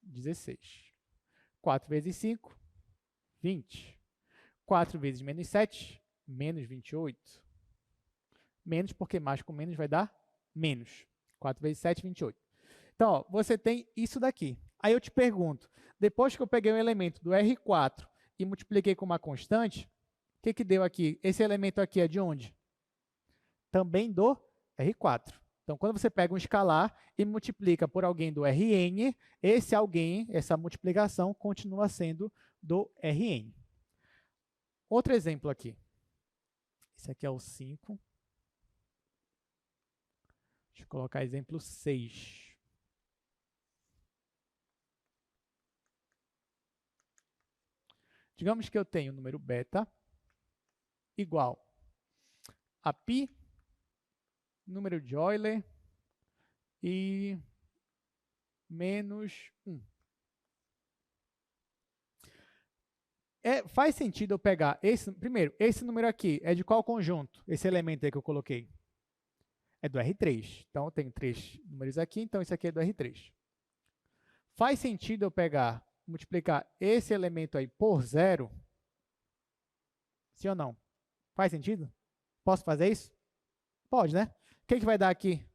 16. 4 vezes 5, 20. 4 vezes menos 7, menos 28. Menos porque mais com menos vai dar menos. 4 vezes 7, 28. Então, ó, você tem isso daqui. Aí eu te pergunto, depois que eu peguei o elemento do R4 e multipliquei com uma constante, o que deu aqui? Esse elemento aqui é de onde? Também do R4. Então, quando você pega um escalar e multiplica por alguém do Rn, esse alguém, essa multiplicação, continua sendo do Rn. Outro exemplo aqui. Esse aqui é o 5. Deixa eu colocar exemplo 6. Digamos que eu tenho o número beta igual a π, número de Euler, e menos 1. Faz sentido eu pegar primeiro, esse número aqui é de qual conjunto? Esse elemento aí que eu coloquei? É do R3. Então, eu tenho 3 números aqui, então isso aqui é do R3. Faz sentido eu multiplicar esse elemento aí por 0? Sim ou não? Faz sentido? Posso fazer isso? Pode, né? O que vai dar aqui?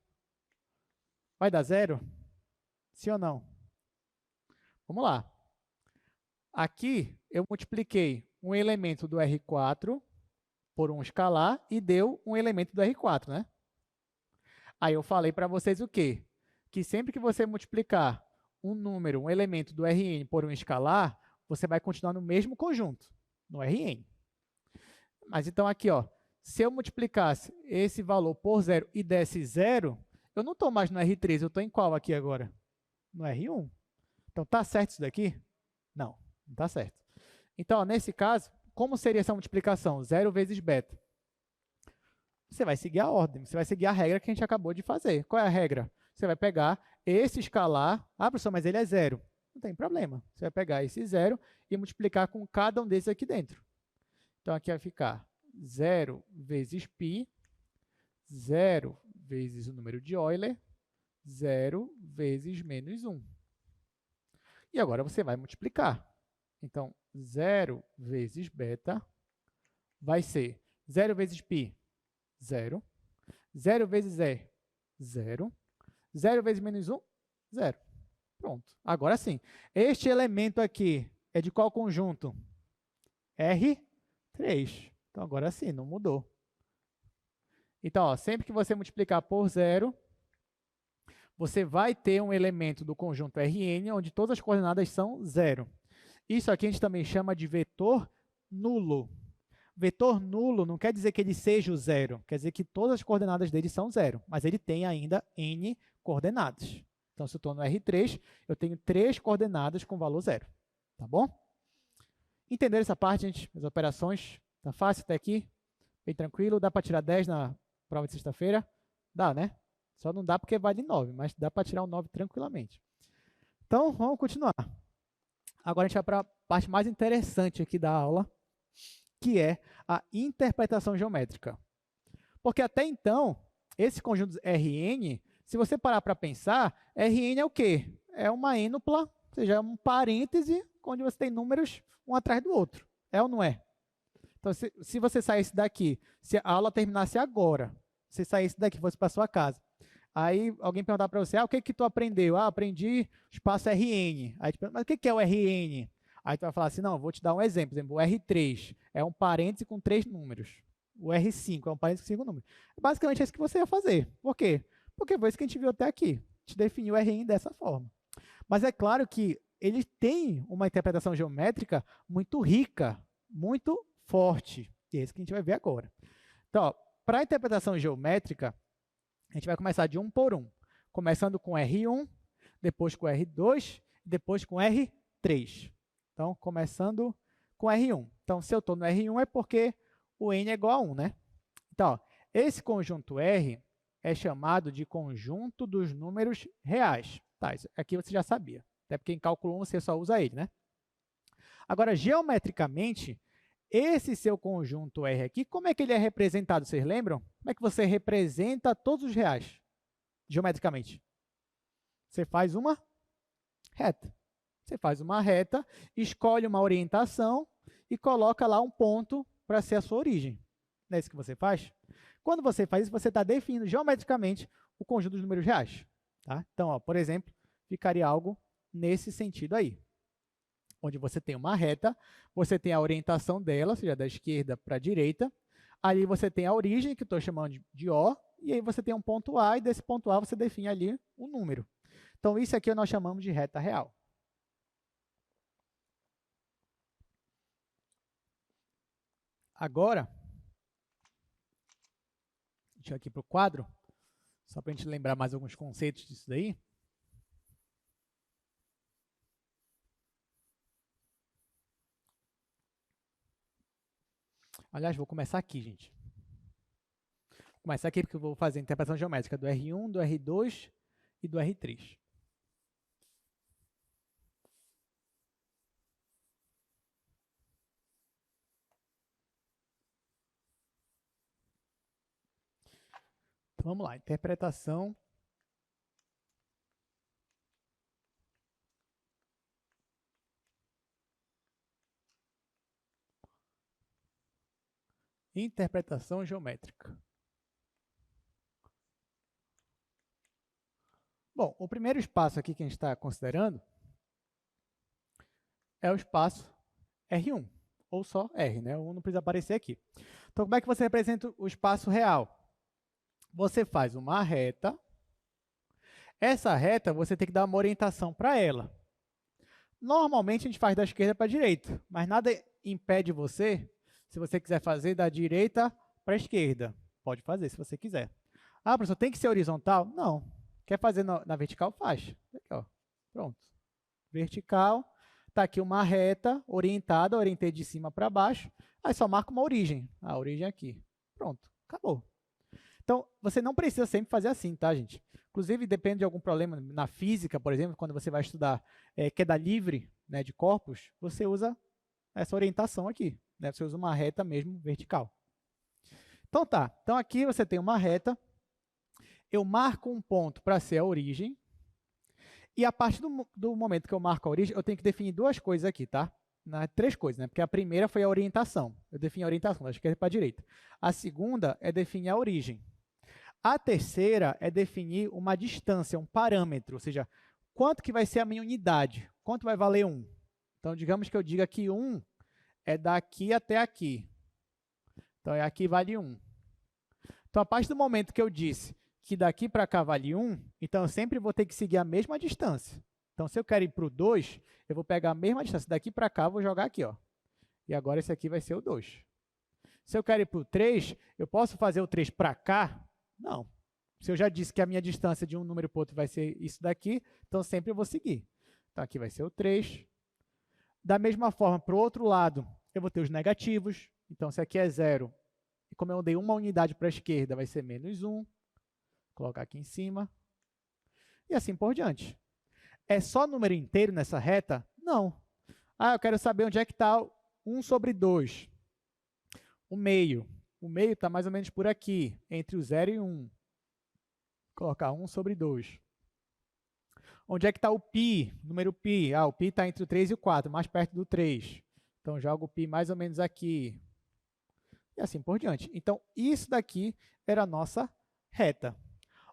Vai dar 0? Sim ou não? Vamos lá. Aqui, eu multipliquei um elemento do R4 por um escalar e deu um elemento do R4, né? Aí eu falei para vocês o quê? Que sempre que você multiplicar um número, um elemento do Rn por um escalar, você vai continuar no mesmo conjunto, no Rn. Mas então aqui, ó, se eu multiplicasse esse valor por 0 e desse 0, eu não estou mais no R3, eu estou em qual aqui agora? No R1. Então, está certo isso daqui? Não, não está certo. Então, ó, nesse caso, como seria essa multiplicação? 0 vezes beta. Você vai seguir a ordem, você vai seguir a regra que a gente acabou de fazer. Qual é a regra? Você vai pegar esse escalar, professor, mas ele é 0. Não tem problema. Você vai pegar esse 0 e multiplicar com cada um desses aqui dentro. Então, aqui vai ficar 0 vezes π, 0 vezes o número de Euler, 0 vezes menos 1. E agora você vai multiplicar. Então, 0 vezes beta vai ser 0 vezes π, 0. 0 vezes E, 0. 0 vezes menos 1, 0. Pronto. Agora sim. Este elemento aqui é de qual conjunto? R3. Então, agora sim, não mudou. Então, ó, sempre que você multiplicar por 0, você vai ter um elemento do conjunto Rn, onde todas as coordenadas são 0. Isso aqui a gente também chama de vetor nulo. Vetor nulo não quer dizer que ele seja o 0, quer dizer que todas as coordenadas dele são 0, mas ele tem ainda n coordenadas. Então, se eu estou no R3, eu tenho 3 coordenadas com valor 0. Tá bom? Entenderam essa parte, gente? As operações? Tá fácil até aqui? Bem tranquilo? Dá para tirar 10 na prova de sexta-feira? Dá, né? Só não dá porque vale 9, mas dá para tirar um 9 tranquilamente. Então, vamos continuar. Agora a gente vai para a parte mais interessante aqui da aula, que é a interpretação geométrica. Porque até então, esse conjunto Rn, se você parar para pensar, Rn é o quê? É uma ênupla, ou seja, é um parêntese onde você tem números um atrás do outro. É ou não é? Então, se você saísse daqui, se a aula terminasse agora, você saísse daqui, fosse para sua casa, aí alguém perguntar para você, o que tu aprendeu? Aprendi espaço Rn. Aí tu pergunta, mas o que é o Rn? Aí tu vai falar assim, não, vou te dar um exemplo. Por exemplo, o R3 é um parêntese com 3 números. O R5 é um parêntese com 5 números. Basicamente é isso que você ia fazer. Por quê? Porque foi isso que a gente viu até aqui. A gente definiu o Rn dessa forma. Mas é claro que ele tem uma interpretação geométrica muito rica, muito forte. E é isso que a gente vai ver agora. Então, para a interpretação geométrica, a gente vai começar de um por um. Começando com R1, depois com R2, depois com R3. Então, começando com R1. Então, se eu estou no R1 é porque o n é igual a 1, né? Então, ó, esse conjunto R é chamado de conjunto dos números reais. totais. Aqui você já sabia, até porque em cálculo 1 você só usa ele, né? Agora, geometricamente, esse seu conjunto R aqui, como é que ele é representado? Vocês lembram? Como é que você representa todos os reais, geometricamente? Você faz uma reta. Você faz uma reta, escolhe uma orientação e coloca lá um ponto para ser a sua origem. Não é isso que você faz? Quando você faz isso, você está definindo geometricamente o conjunto dos números reais. Tá? Então, ó, por exemplo, ficaria algo nesse sentido aí, onde você tem uma reta, você tem a orientação dela, ou seja, da esquerda para a direita, ali você tem a origem, que estou chamando de O, e aí você tem um ponto A, e desse ponto A você define ali um número. Então, isso aqui nós chamamos de reta real. Agora, deixa eu ir aqui para o quadro, só para a gente lembrar mais alguns conceitos disso daí. Aliás, vou começar aqui, gente. Vou começar aqui porque eu vou fazer a interpretação geométrica do R1, do R2 e do R3. Então, vamos lá, interpretação geométrica. Bom, o primeiro espaço aqui que a gente está considerando é o espaço R1, ou só R, né? O 1 não precisa aparecer aqui. Então, como é que você representa o espaço real? Você faz uma reta. Essa reta, você tem que dar uma orientação para ela. Normalmente, a gente faz da esquerda para a direita, mas nada impede você, se você quiser fazer da direita para a esquerda. Pode fazer, se você quiser. Ah, professor, tem que ser horizontal? Não. Quer fazer na vertical? Faz. Aqui, ó. Pronto. Vertical. Está aqui uma reta orientada, orientei de cima para baixo. Aí só marca uma origem. A origem é aqui. Pronto. Acabou. Então, você não precisa sempre fazer assim, tá, gente? Inclusive, depende de algum problema na física, por exemplo, quando você vai estudar queda livre, né, de corpos, você usa essa orientação aqui. Né? Você usa uma reta mesmo vertical. Então, tá. Então, aqui você tem uma reta. Eu marco um ponto para ser a origem. E a partir do momento que eu marco a origem, eu tenho que definir duas coisas aqui, tá? Três coisas, né? Porque a primeira foi a orientação. Eu defini a orientação da esquerda para a direita. A segunda é definir a origem. A terceira é definir uma distância, um parâmetro, ou seja, quanto que vai ser a minha unidade, quanto vai valer 1. Então, digamos que eu diga que 1 é daqui até aqui. Então, aqui vale 1. Então, a partir do momento que eu disse que daqui para cá vale 1, então eu sempre vou ter que seguir a mesma distância. Então, se eu quero ir para o 2, eu vou pegar a mesma distância. Daqui para cá, eu vou jogar aqui, ó. E agora esse aqui vai ser o 2. Se eu quero ir para o 3, eu posso fazer o 3 para cá? Não. Se eu já disse que a minha distância de um número para o outro vai ser isso daqui, então sempre eu vou seguir. Então, aqui vai ser o 3. Da mesma forma, para o outro lado, eu vou ter os negativos. Então, se aqui é 0, e como eu dei uma unidade para a esquerda, vai ser menos 1. Vou colocar aqui em cima. E assim por diante. É só número inteiro nessa reta? Não. Ah, eu quero saber onde é que está 1 sobre 2. O meio. O meio está mais ou menos por aqui, entre o 0 e 1. Vou colocar 1 sobre 2. Onde é que está o π, número π? Ah, o π está entre o 3 e o 4, mais perto do 3. Então, jogo o π mais ou menos aqui. E assim por diante. Então, isso daqui era a nossa reta.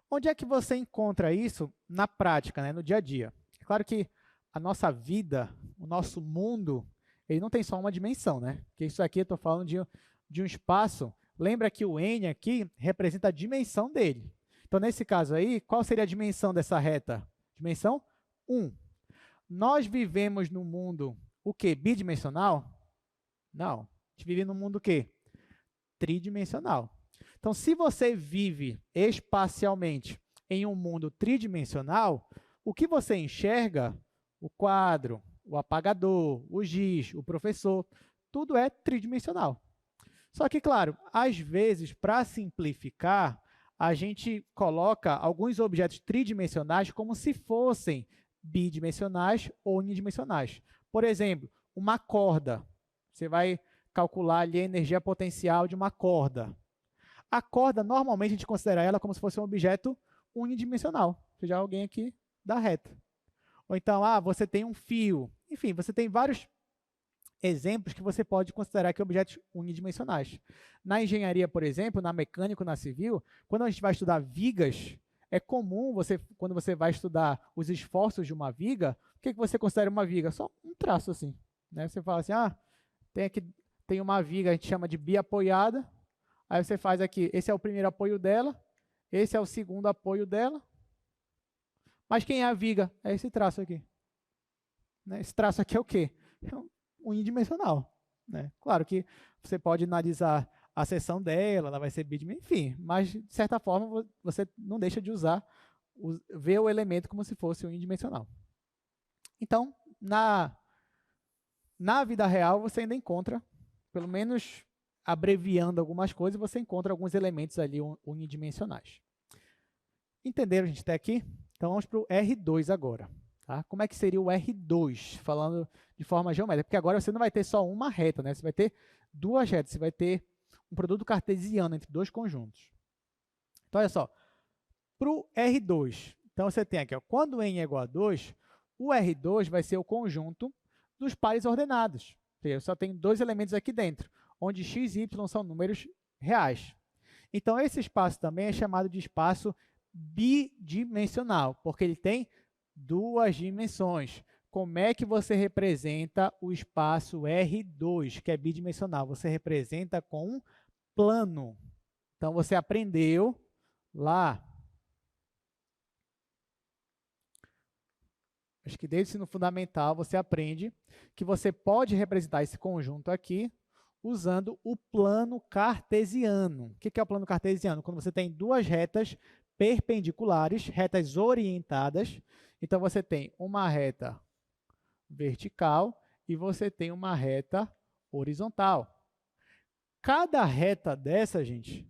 Onde é que você encontra isso na prática, né, no dia a dia? É claro que a nossa vida, o nosso mundo, ele não tem só uma dimensão, né? Porque isso aqui eu estou falando de um espaço. Lembra que o n aqui representa a dimensão dele. Então, nesse caso aí, qual seria a dimensão dessa reta? Dimensão 1. Nós vivemos num mundo, o quê? Bidimensional? Não. A gente vive num mundo o quê? Tridimensional. Então, se você vive espacialmente em um mundo tridimensional, o que você enxerga, o quadro, o apagador, o giz, o professor, tudo é tridimensional. Só que, claro, às vezes, para simplificar, a gente coloca alguns objetos tridimensionais como se fossem bidimensionais ou unidimensionais. Por exemplo, uma corda. Você vai calcular ali a energia potencial de uma corda. A corda, normalmente, a gente considera ela como se fosse um objeto unidimensional. Ou seja, alguém aqui da reta. Ou então, você tem um fio. Enfim, você tem vários exemplos que você pode considerar que objetos unidimensionais. Na engenharia, por exemplo, na mecânica, na civil, quando a gente vai estudar vigas, é comum, quando você vai estudar os esforços de uma viga, o que você considera uma viga? Só um traço assim. Né? Você fala assim, tem uma viga, a gente chama de biapoiada, aí você faz aqui, esse é o primeiro apoio dela, esse é o segundo apoio dela, mas quem é a viga? É esse traço aqui. Né? Esse traço aqui é o quê? É unidimensional. Né? Claro que você pode analisar a seção dela, ela vai ser bidimensional, enfim, mas de certa forma você não deixa de ver o elemento como se fosse unidimensional. Então, na vida real, você ainda encontra, pelo menos abreviando algumas coisas, você encontra alguns elementos ali unidimensionais. Entenderam, gente, até aqui? Então, vamos para o R2 agora. Tá? Como é que seria o R2, falando de forma geométrica? Porque agora você não vai ter só uma reta, né? Você vai ter duas retas, você vai ter um produto cartesiano entre dois conjuntos. Então, olha só, para o R2, então você tem aqui, quando n é igual a 2, o R2 vai ser o conjunto dos pares ordenados. Ou seja, eu só tenho dois elementos aqui dentro, onde x e y são números reais. Então, esse espaço também é chamado de espaço bidimensional, porque ele tem duas dimensões. Como é que você representa o espaço R2, que é bidimensional? Você representa com um plano. Então, você aprendeu lá, acho que desde o ensino fundamental, você aprende que você pode representar esse conjunto aqui usando o plano cartesiano. O que é o plano cartesiano? Quando você tem duas retas perpendiculares, retas orientadas. Então, você tem uma reta vertical e você tem uma reta horizontal. Cada reta dessa, gente,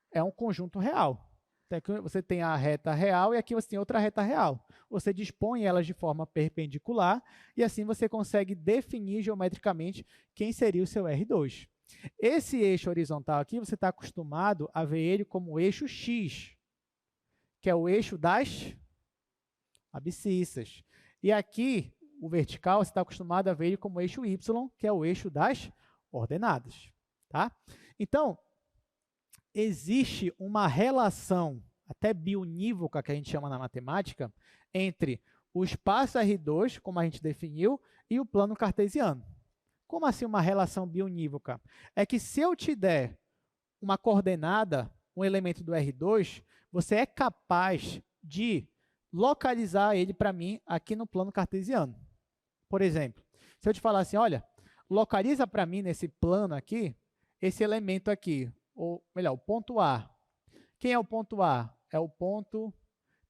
é um conjunto real. Então, aqui você tem a reta real e aqui você tem outra reta real. Você dispõe elas de forma perpendicular e assim você consegue definir geometricamente quem seria o seu R2. Esse eixo horizontal aqui, você está acostumado a ver ele como eixo X, que é o eixo das abscissas. E aqui, o vertical, você está acostumado a ver ele como eixo Y, que é o eixo das ordenadas. Tá? Então, existe uma relação, até biunívoca, que a gente chama na matemática, entre o espaço R2, como a gente definiu, e o plano cartesiano. Como assim uma relação biunívoca? É que se eu te der uma coordenada, um elemento do R2, você é capaz de localizar ele para mim aqui no plano cartesiano. Por exemplo, se eu te falar assim, olha, localiza para mim nesse plano aqui, esse elemento aqui, ou melhor, o ponto A. Quem é o ponto A? É o ponto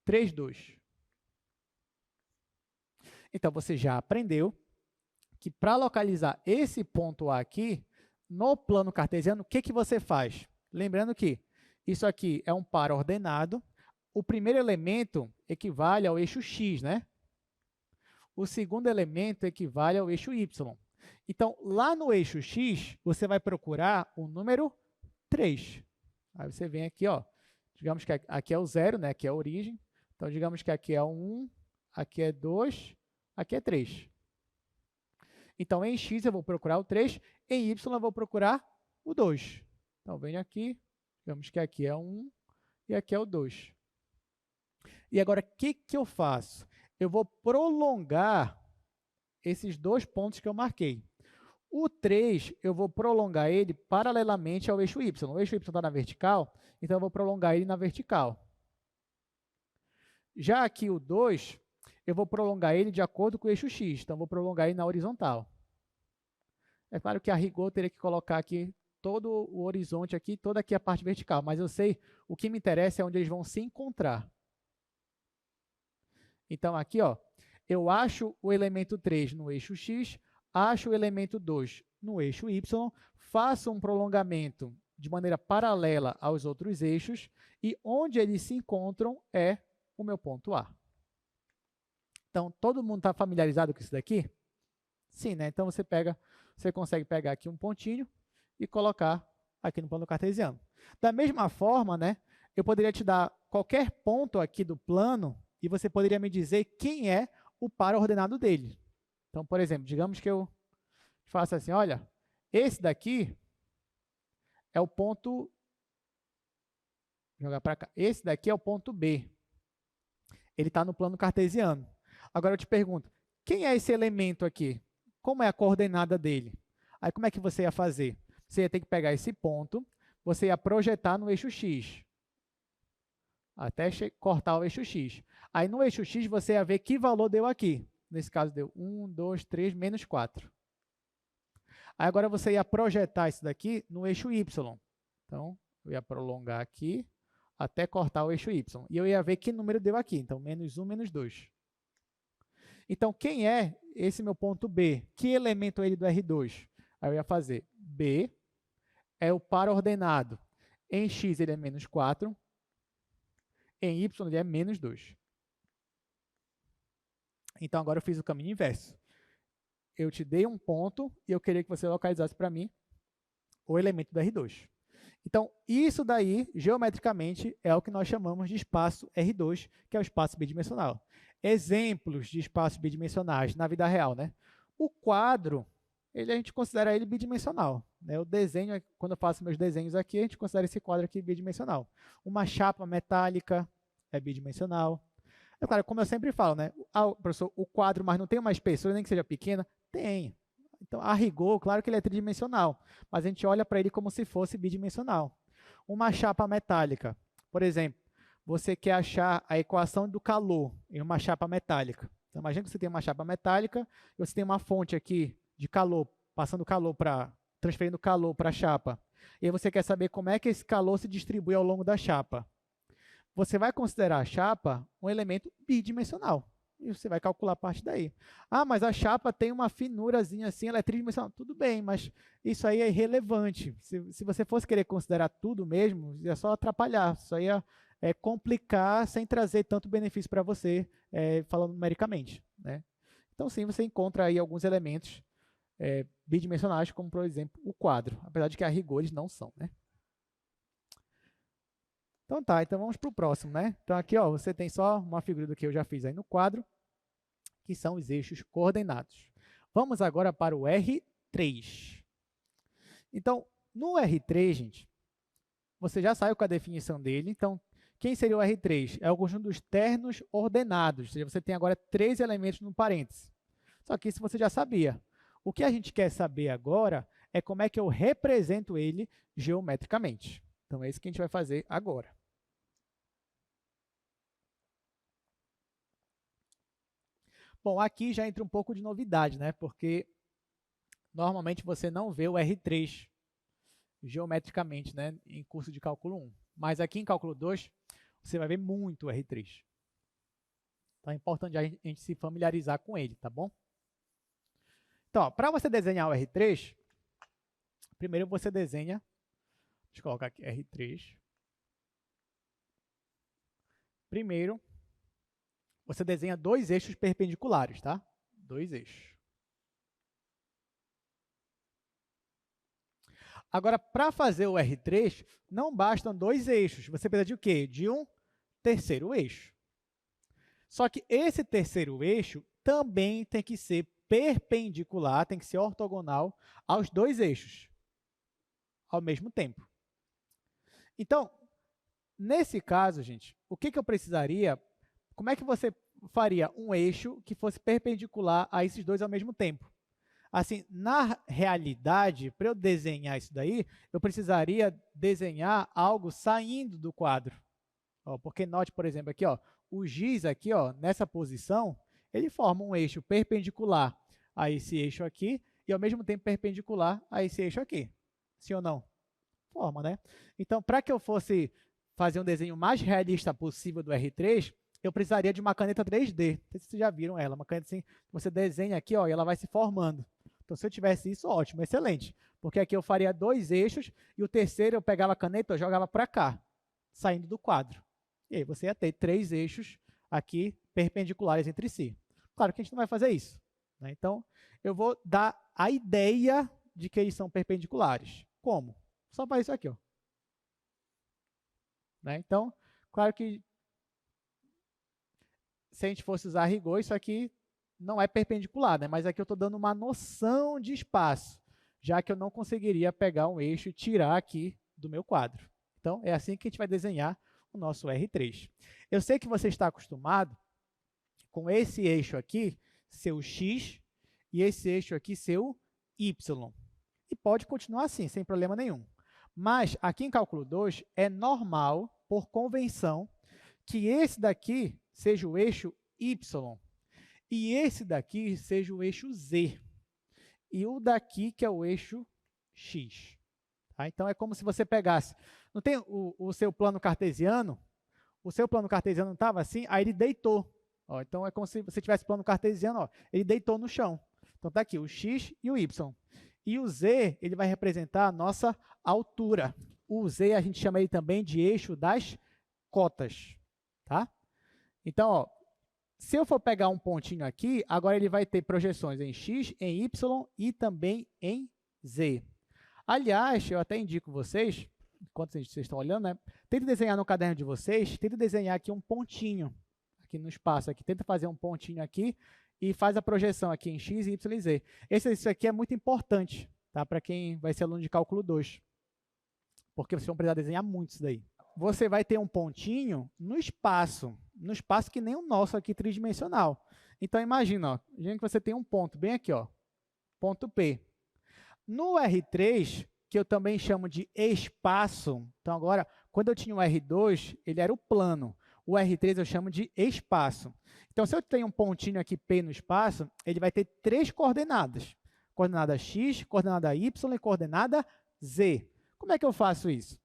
3, 2. Então, você já aprendeu que para localizar esse ponto A aqui, no plano cartesiano, o que você faz? Lembrando que isso aqui é um par ordenado, o primeiro elemento equivale ao eixo X, né? O segundo elemento equivale ao eixo Y. Então, lá no eixo X, você vai procurar o número 3. Aí você vem aqui, ó, digamos que aqui é o 0, né? Aqui é a origem. Então, digamos que aqui é o 1, aqui é 2, aqui é 3. Então, em X eu vou procurar o 3, em Y eu vou procurar o 2. Então, venho aqui, digamos que aqui é o 1 e aqui é o 2. E agora, o que eu faço? Eu vou prolongar esses dois pontos que eu marquei. O 3, eu vou prolongar ele paralelamente ao eixo Y. O eixo Y está na vertical, então eu vou prolongar ele na vertical. Já aqui o 2, eu vou prolongar ele de acordo com o eixo X, então eu vou prolongar ele na horizontal. É claro que a rigor eu teria que colocar aqui todo o horizonte aqui, toda aqui a parte vertical, mas eu sei, o que me interessa é onde eles vão se encontrar. Então, aqui, ó, eu acho o elemento 3 no eixo X, acho o elemento 2 no eixo Y, faço um prolongamento de maneira paralela aos outros eixos, e onde eles se encontram é o meu ponto A. Então, todo mundo está familiarizado com isso daqui? Sim, né? Então, você consegue pegar aqui um pontinho e colocar aqui no plano cartesiano. Da mesma forma, né, eu poderia te dar qualquer ponto aqui do plano e você poderia me dizer quem é o par ordenado dele. Então, por exemplo, digamos que eu faça assim, olha, esse daqui é o ponto, vou jogar para cá, esse daqui é o ponto B. Ele está no plano cartesiano. Agora eu te pergunto, quem é esse elemento aqui? Como é a coordenada dele? Aí como é que você ia fazer? Você ia ter que pegar esse ponto, você ia projetar no eixo X, até cortar o eixo X. Aí no eixo X você ia ver que valor deu aqui. Nesse caso deu 1, 2, 3, menos 4. Aí agora você ia projetar isso daqui no eixo Y. Então, eu ia prolongar aqui até cortar o eixo Y. E eu ia ver que número deu aqui. Então, menos 1, menos 2. Então, quem é esse meu ponto B? Que elemento é ele do R2? Aí eu ia fazer B é o par ordenado. Em X ele é menos 4. Em Y ele é menos 2. Então, agora eu fiz o caminho inverso. Eu te dei um ponto e eu queria que você localizasse para mim o elemento do R2. Então, isso daí, geometricamente, é o que nós chamamos de espaço R2, que é o espaço bidimensional. Exemplos de espaços bidimensionais na vida real, né? O quadro, a gente considera ele bidimensional. Né? O desenho, quando eu faço meus desenhos aqui, a gente considera esse quadro aqui bidimensional. Uma chapa metálica é bidimensional. É claro, como eu sempre falo, né? Professor, o quadro, mas não tem uma espessura, nem que seja pequena? Tem. Então, a rigor, claro que ele é tridimensional, mas a gente olha para ele como se fosse bidimensional. Uma chapa metálica, por exemplo, você quer achar a equação do calor em uma chapa metálica. Então, imagina que você tem uma chapa metálica e você tem uma fonte aqui de calor, transferindo calor para a chapa. E aí você quer saber como é que esse calor se distribui ao longo da chapa. Você vai considerar a chapa um elemento bidimensional. E você vai calcular a parte daí. Ah, mas a chapa tem uma finurazinha assim, ela é tridimensional. Tudo bem, mas isso aí é irrelevante. Se você fosse querer considerar tudo mesmo, ia só atrapalhar. Só ia complicar sem trazer tanto benefício para você, falando numericamente. Né? Então, sim, você encontra aí alguns elementos bidimensionais, como, por exemplo, o quadro. Apesar de que a rigor eles não são. Né? Então tá, então vamos para o próximo, né? Então aqui, ó, você tem só uma figura do que eu já fiz aí no quadro, que são os eixos coordenados. Vamos agora para o R3. Então, no R3, gente, você já saiu com a definição dele. Então, quem seria o R3? É o conjunto dos ternos ordenados, ou seja, você tem agora 3 elementos no parênteses. Só que isso você já sabia. O que a gente quer saber agora é como é que eu represento ele geometricamente. Então, é isso que a gente vai fazer agora. Bom, aqui já entra um pouco de novidade, né? Porque normalmente você não vê o R3 geometricamente, né? Em curso de cálculo 1. Mas aqui em cálculo 2, você vai ver muito o R3. Então é importante a gente se familiarizar com ele, tá bom? Então, para você desenhar o R3, primeiro você desenha, deixa eu colocar aqui R3. Primeiro, você desenha 2 eixos perpendiculares, tá? 2 eixos. Agora, para fazer o R3, não bastam 2 eixos. Você precisa de o quê? De um terceiro eixo. Só que esse terceiro eixo também tem que ser perpendicular, tem que ser ortogonal aos 2 eixos, ao mesmo tempo. Então, nesse caso, gente, o que eu precisaria... Como é que você faria um eixo que fosse perpendicular a esses 2 ao mesmo tempo? Assim, na realidade, para eu desenhar isso daí, eu precisaria desenhar algo saindo do quadro. Ó, porque note, por exemplo, aqui, ó, o giz aqui, ó, nessa posição, ele forma um eixo perpendicular a esse eixo aqui e, ao mesmo tempo, perpendicular a esse eixo aqui. Sim ou não? Forma, né? Então, para que eu fosse fazer um desenho mais realista possível do R3, eu precisaria de uma caneta 3D. Não sei se vocês já viram ela. Uma caneta assim, você desenha aqui, ó, e ela vai se formando. Então, se eu tivesse isso, ótimo, excelente. Porque aqui eu faria 2 eixos e o terceiro eu pegava a caneta e jogava para cá, saindo do quadro. E aí você ia ter 3 eixos aqui perpendiculares entre si. Claro que a gente não vai fazer isso, né? Então, eu vou dar a ideia de que eles são perpendiculares. Como? Só para isso aqui, ó. Né? Então, claro que se a gente fosse usar rigor, isso aqui não é perpendicular, né? Mas aqui eu estou dando uma noção de espaço, já que eu não conseguiria pegar um eixo e tirar aqui do meu quadro. Então, é assim que a gente vai desenhar o nosso R3. Eu sei que você está acostumado com esse eixo aqui ser o X e esse eixo aqui ser o Y. E pode continuar assim, sem problema nenhum. Mas aqui em cálculo 2 é normal, por convenção, que esse daqui seja o eixo Y e esse daqui seja o eixo Z e o daqui que é o eixo X. Tá? Então, é como se você pegasse... Não tem o seu plano cartesiano? O seu plano cartesiano não estava assim? Aí ele deitou. Ó, então, é como se você tivesse plano cartesiano, ó, ele deitou no chão. Então, está aqui o X e o Y. E o Z, ele vai representar a nossa altura. O Z, a gente chama ele também de eixo das cotas. Tá? Então, ó, se eu for pegar um pontinho aqui, agora ele vai ter projeções em X, em Y e também em Z. Aliás, eu até indico vocês, enquanto vocês estão olhando, né? Tente desenhar no caderno de vocês, tente desenhar aqui um pontinho, aqui no espaço, aqui. Tenta fazer um pontinho aqui e faz a projeção aqui em X, Y e Z. Isso aqui é muito importante, tá? Para quem vai ser aluno de cálculo 2, porque vocês vão precisar desenhar muito isso daí. Você vai ter um pontinho no espaço que nem o nosso aqui tridimensional. Então, imagina, ó, que você tem um ponto bem aqui, ó, ponto P. No R3, que eu também chamo de espaço, então agora, quando eu tinha o R2, ele era o plano. O R3 eu chamo de espaço. Então, se eu tenho um pontinho aqui P no espaço, ele vai ter 3 coordenadas. Coordenada X, coordenada Y e coordenada Z. Como é que eu faço isso?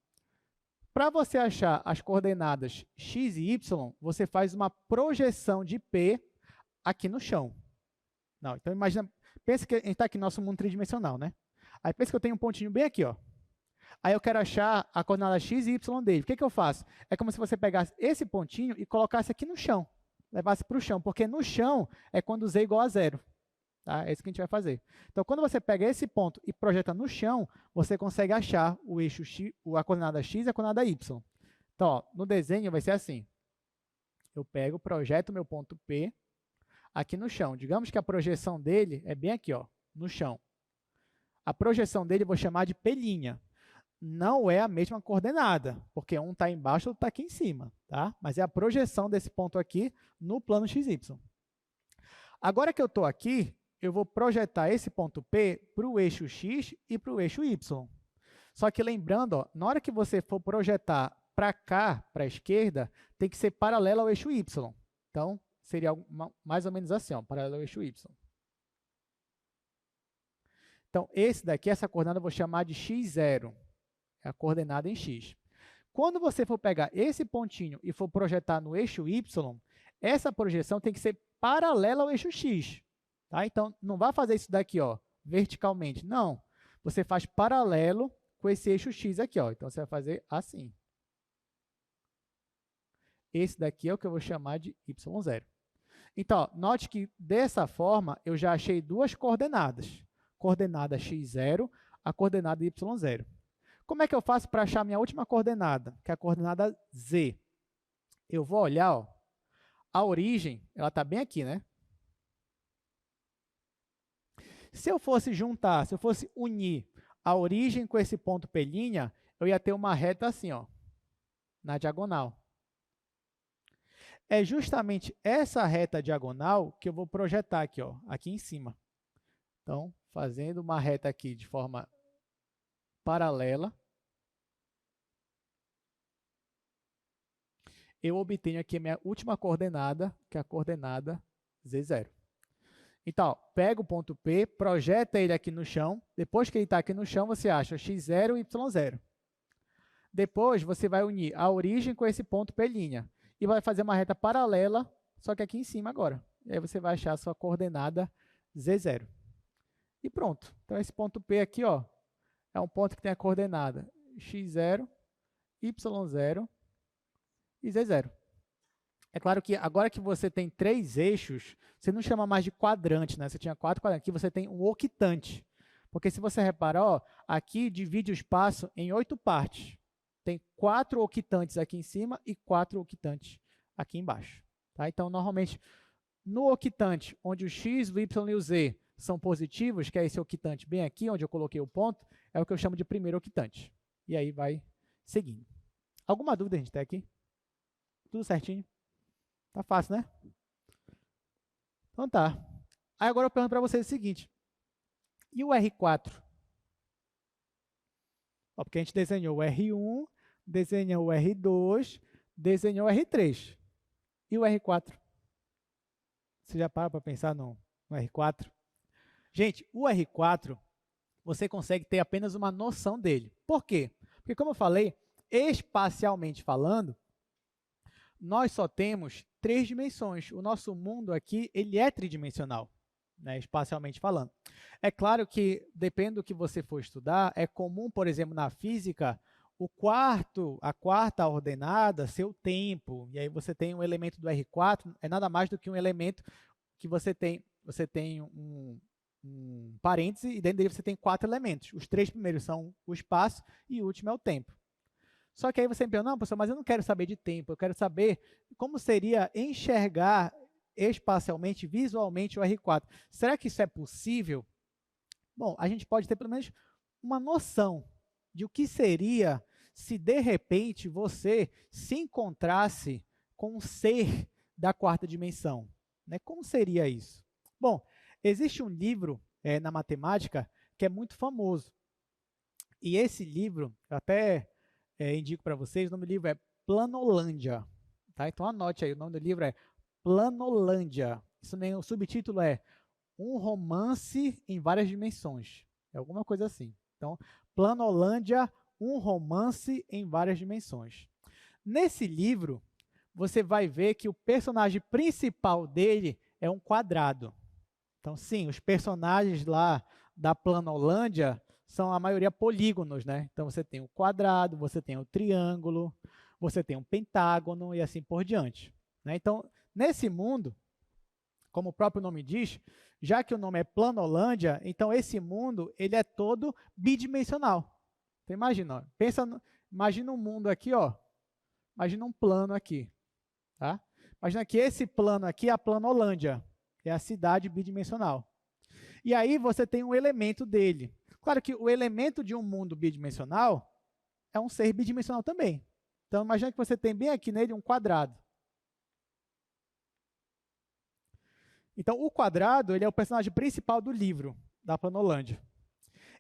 Para você achar as coordenadas x e y, você faz uma projeção de P aqui no chão. Não, então, imagina, pensa que a gente está aqui no nosso mundo tridimensional, né? Aí pensa que eu tenho um pontinho bem aqui, ó. Aí eu quero achar a coordenada x e y dele. O que eu faço? É como se você pegasse esse pontinho e colocasse aqui no chão. Levasse para o chão, porque no chão é quando z é igual a 0. Tá? É isso que a gente vai fazer. Então, quando você pega esse ponto e projeta no chão, você consegue achar o eixo x, a coordenada x e a coordenada y. Então, ó, no desenho vai ser assim. Eu pego, projeto meu ponto P aqui no chão. Digamos que a projeção dele é bem aqui, ó, no chão. A projeção dele eu vou chamar de P'. Não é a mesma coordenada, porque um está embaixo e outro está aqui em cima. Tá? Mas é a projeção desse ponto aqui no plano XY. Agora que eu estou aqui, eu vou projetar esse ponto P para o eixo X e para o eixo Y. Só que lembrando, ó, na hora que você for projetar para cá, para a esquerda, tem que ser paralelo ao eixo Y. Então, seria mais ou menos assim, ó, paralelo ao eixo Y. Então, esse daqui, essa coordenada eu vou chamar de x0. É a coordenada em x. Quando você for pegar esse pontinho e for projetar no eixo Y, essa projeção tem que ser paralela ao eixo x. Tá? Então, não vai fazer isso daqui, ó, verticalmente. Não. Você faz paralelo com esse eixo x aqui. Ó. Então, você vai fazer assim. Esse daqui é o que eu vou chamar de y0. Então, ó, note que dessa forma eu já achei 2 coordenadas. Coordenada x0, a coordenada y0. Como é que eu faço para achar a minha última coordenada, que é a coordenada z? Eu vou olhar, ó, a origem, ela está bem aqui, né? Se eu fosse juntar, se eu fosse unir a origem com esse ponto P', eu ia ter uma reta assim, ó, na diagonal. É justamente essa reta diagonal que eu vou projetar aqui, ó, aqui em cima. Então, fazendo uma reta aqui de forma paralela, eu obtenho aqui a minha última coordenada, que é a coordenada z0. Então, ó, pega o ponto P, projeta ele aqui no chão. Depois que ele está aqui no chão, você acha x0 e y0. Depois, você vai unir a origem com esse ponto P' e vai fazer uma reta paralela, só que aqui em cima agora. E aí você vai achar a sua coordenada z0. e pronto. Então, esse ponto P aqui, ó, é um ponto que tem a coordenada x0, y0 e z0. É claro que agora que você tem 3 eixos, você não chama mais de quadrante, né? Você tinha 4 quadrantes, aqui você tem um octante. Porque se você reparar, ó, aqui divide o espaço em 8 partes. Tem 4 octantes aqui em cima e 4 octantes aqui embaixo. Tá? Então, normalmente, no octante, onde o x, o y e o z são positivos, que é esse octante bem aqui, onde eu coloquei o ponto, é o que eu chamo de primeiro octante. E aí vai seguindo. Alguma dúvida a gente tem aqui? Tudo certinho? Tá fácil, né? Então tá. Aí agora eu pergunto para vocês o seguinte. E o R4? Ó, porque a gente desenhou o R1, desenhou o R2, desenhou o R3. E o R4? Você já para pensar no R4? Gente, o R4, você consegue ter apenas uma noção dele. Por quê? Porque, como eu falei, espacialmente falando, nós só temos 3 dimensões. O nosso mundo aqui, ele é tridimensional, né, espacialmente falando. É claro que, depende do que você for estudar, é comum, por exemplo, na física, a quarta ordenada ser o tempo, e aí você tem um elemento do R4, é nada mais do que um elemento que você tem um parêntese, e dentro dele você tem 4 elementos. Os 3 primeiros são o espaço e o último é o tempo. Só que aí você me pergunta, não, professor, mas eu não quero saber de tempo, eu quero saber como seria enxergar espacialmente, visualmente o R4. Será que isso é possível? Bom, a gente pode ter pelo menos uma noção de o que seria se, de repente, você se encontrasse com um ser da 4ª dimensão. Né? Como seria isso? Bom, existe um livro na matemática que é muito famoso. E esse livro, eu até indico para vocês, o nome do livro é Planolândia. Tá? Então anote aí, o nome do livro é Planolândia. Isso nem, o subtítulo é Um Romance em Várias Dimensões. É alguma coisa assim. Então, Planolândia, um romance em várias dimensões. Nesse livro, você vai ver que o personagem principal dele é um quadrado. Então, sim, os personagens lá da Planolândia são a maioria polígonos, né? Então, você tem o quadrado, você tem o triângulo, você tem um pentágono e assim por diante. Né? Então, nesse mundo, como o próprio nome diz, já que o nome é Planolândia, então esse mundo ele é todo bidimensional. Então, imagina, imagina um mundo aqui, ó, imagina um plano aqui. Tá? Imagina que esse plano aqui é a Planolândia, é a cidade bidimensional. E aí você tem um elemento dele. Claro que o elemento de um mundo bidimensional é um ser bidimensional também. Então, imagina que você tem bem aqui nele um quadrado. Então, o quadrado ele é o personagem principal do livro, da Planolândia.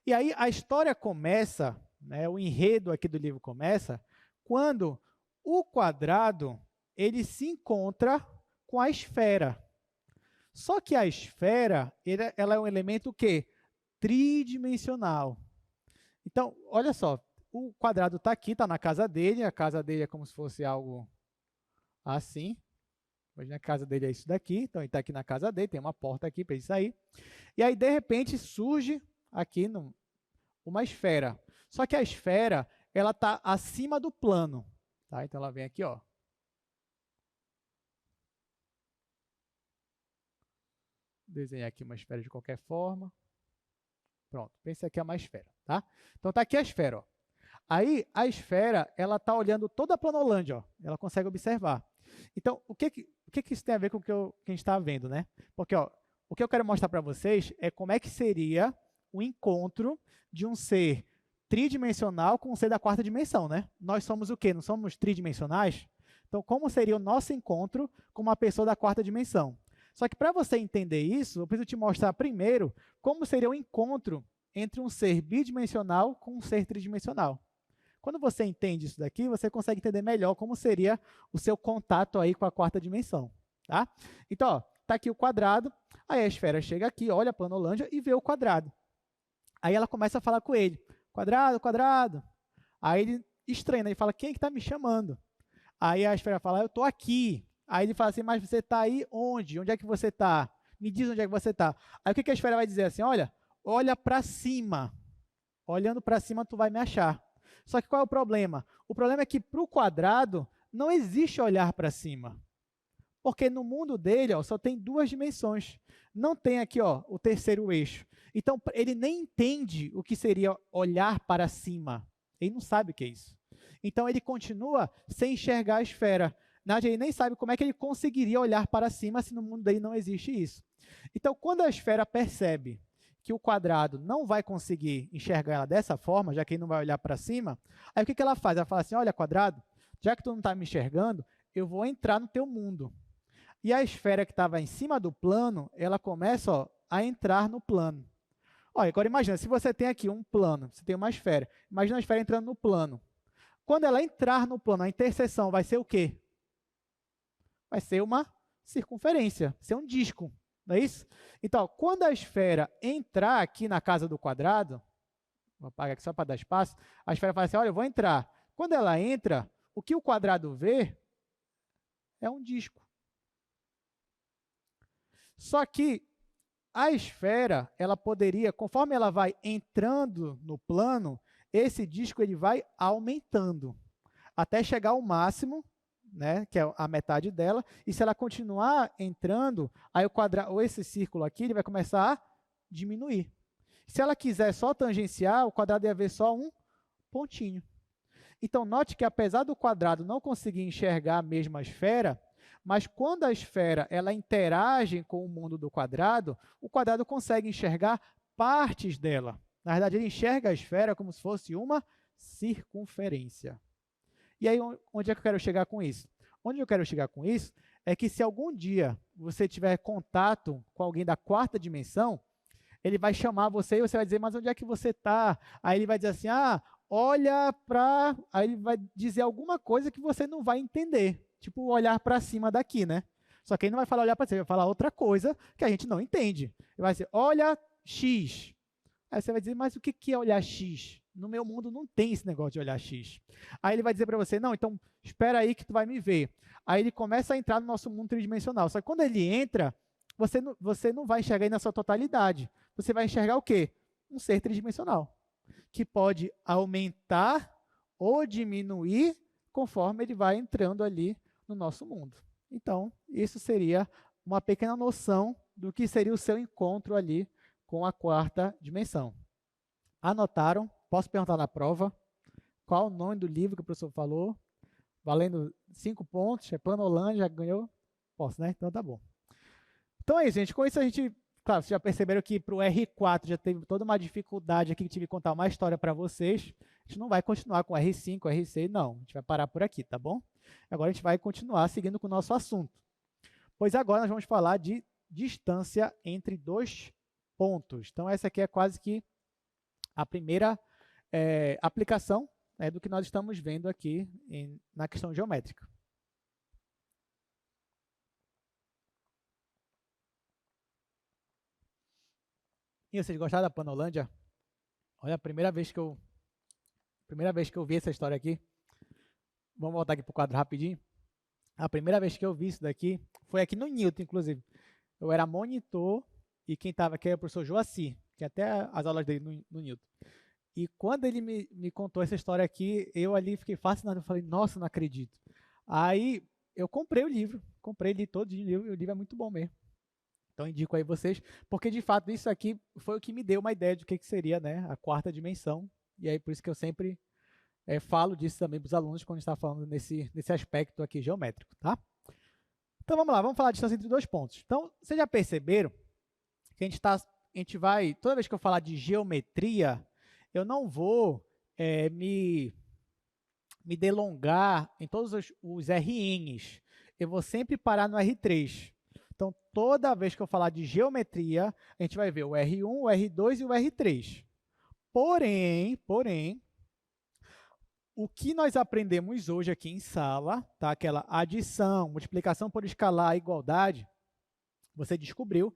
E aí a história começa, né, o enredo aqui do livro começa, quando o quadrado ele se encontra com a esfera. Só que a esfera ela é um elemento o quê? Tridimensional. Então, olha só, o quadrado está aqui, está na casa dele, a casa dele é como se fosse algo assim. Imagina a casa dele é isso daqui, então ele está aqui na casa dele, tem uma porta aqui para ele sair. E aí, de repente, surge aqui uma esfera. Só que a esfera ela está acima do plano. Tá? Então, ela vem aqui, ó. Desenhar aqui uma esfera de qualquer forma. Pronto, pense aqui é uma esfera, tá? Então está aqui a esfera, ó. Aí a esfera, ela está olhando toda a Planolândia, ó. Ela consegue observar. Então, o que isso tem a ver com o que a gente está vendo, né? Porque, ó, o que eu quero mostrar para vocês é como é que seria o encontro de um ser tridimensional com um ser da 4ª dimensão, né? Nós somos o quê? Não somos tridimensionais? Então, como seria o nosso encontro com uma pessoa da 4ª dimensão? Só que para você entender isso, eu preciso te mostrar primeiro como seria o encontro entre um ser bidimensional com um ser tridimensional. Quando você entende isso daqui, você consegue entender melhor como seria o seu contato aí com a 4ª dimensão. Tá? Então, está aqui o quadrado, aí a esfera chega aqui, olha a Planolândia e vê o quadrado. Aí ela começa a falar com ele, quadrado, quadrado. Aí ele estranha, ele fala, quem é que está me chamando? Aí a esfera fala, eu estou aqui. Aí ele fala assim, mas você está aí onde? Onde é que você está? Me diz onde é que você está. Aí o que a esfera vai dizer assim, olha, olha para cima. Olhando para cima, tu vai me achar. Só que qual é o problema? O problema é que para o quadrado não existe olhar para cima. Porque no mundo dele, ó, só tem duas dimensões. Não tem aqui, ó, o terceiro eixo. Então, ele nem entende o que seria olhar para cima. Ele não sabe o que é isso. Então, ele continua sem enxergar a esfera. Na verdade, ele nem sabe como é que ele conseguiria olhar para cima se no mundo dele não existe isso. Então, quando a esfera percebe que o quadrado não vai conseguir enxergar ela dessa forma, já que ele não vai olhar para cima, aí o que ela faz? Ela fala assim, olha, quadrado, já que tu não está me enxergando, eu vou entrar no teu mundo. E a esfera que estava em cima do plano, ela começa, ó, a entrar no plano. Olha, agora imagina, se você tem aqui um plano, você tem uma esfera, imagina a esfera entrando no plano. Quando ela entrar no plano, a interseção vai ser o quê? Vai ser uma circunferência, vai ser um disco, não é isso? Então, quando a esfera entrar aqui na casa do quadrado, vou apagar aqui só para dar espaço, a esfera fala assim, olha, eu vou entrar. Quando ela entra, o que o quadrado vê é um disco. Só que a esfera, ela poderia, conforme ela vai entrando no plano, esse disco ele vai aumentando, até chegar ao máximo, né, que é a metade dela, e se ela continuar entrando, aí o quadrado, ou esse círculo aqui, ele vai começar a diminuir. Se ela quiser só tangenciar, o quadrado ia ver só um pontinho. Então, note que apesar do quadrado não conseguir enxergar a mesma esfera, mas quando a esfera ela interage com o mundo do quadrado, o quadrado consegue enxergar partes dela. Na verdade, ele enxerga a esfera como se fosse uma circunferência. E aí, onde é que eu quero chegar com isso? Onde eu quero chegar com isso é que se algum dia você tiver contato com alguém da quarta dimensão, ele vai chamar você e você vai dizer, mas onde é que você está? Aí ele vai dizer assim, olha para... Aí ele vai dizer alguma coisa que você não vai entender. Tipo, olhar para cima daqui, né? Só que ele não vai falar olhar para cima, ele vai falar outra coisa que a gente não entende. Ele vai dizer, olha X. Aí você vai dizer, mas o que é olhar X? No meu mundo não tem esse negócio de olhar X. Aí ele vai dizer para você, não, então espera aí que tu vai me ver. Aí ele começa a entrar no nosso mundo tridimensional. Só que quando ele entra, você não vai enxergar ele na sua totalidade. Você vai enxergar o quê? Um ser tridimensional, que pode aumentar ou diminuir conforme ele vai entrando ali no nosso mundo. Então, isso seria uma pequena noção do que seria o seu encontro ali com a quarta dimensão. Anotaram? Posso perguntar na prova? Qual o nome do livro que o professor falou? Valendo 5 pontos, é Planolândia, já ganhou? Posso, né? Então tá bom. Então é isso, gente. Com isso a gente, claro, vocês já perceberam que para o R4 já teve toda uma dificuldade aqui que tive que contar uma história para vocês. A gente não vai continuar com R5, R6, não. A gente vai parar por aqui, tá bom? Agora a gente vai continuar seguindo com o nosso assunto. Pois agora nós vamos falar de distância entre dois pontos. Então essa aqui é quase que a primeira aplicação do que nós estamos vendo aqui na questão geométrica. E vocês gostaram da Planolândia? Olha, a primeira vez que eu vi essa história aqui, vamos voltar aqui para o quadro rapidinho. A primeira vez que eu vi isso daqui foi aqui no Newton, inclusive. Eu era monitor e quem estava aqui era o professor Joaci, que até as aulas dele no Newton. E quando ele me contou essa história aqui, eu ali fiquei fascinado. Eu falei, nossa, não acredito. Aí eu comprei o livro, li todo o livro, e o livro é muito bom mesmo. Então indico aí vocês, porque de fato isso aqui foi o que me deu uma ideia de o que seria, né, a quarta dimensão. E aí por isso que eu sempre falo disso também para os alunos quando a gente está falando nesse aspecto aqui geométrico, tá? Então vamos lá, vamos falar de distância entre dois pontos. Então, vocês já perceberam que a gente vai, toda vez que eu falar de geometria, eu não vou me delongar em todos os RNs. Eu vou sempre parar no R3. Então, toda vez que eu falar de geometria, a gente vai ver o R1, o R2 e o R3. Porém, o que nós aprendemos hoje aqui em sala, tá? Aquela adição, multiplicação por escalar, igualdade, você descobriu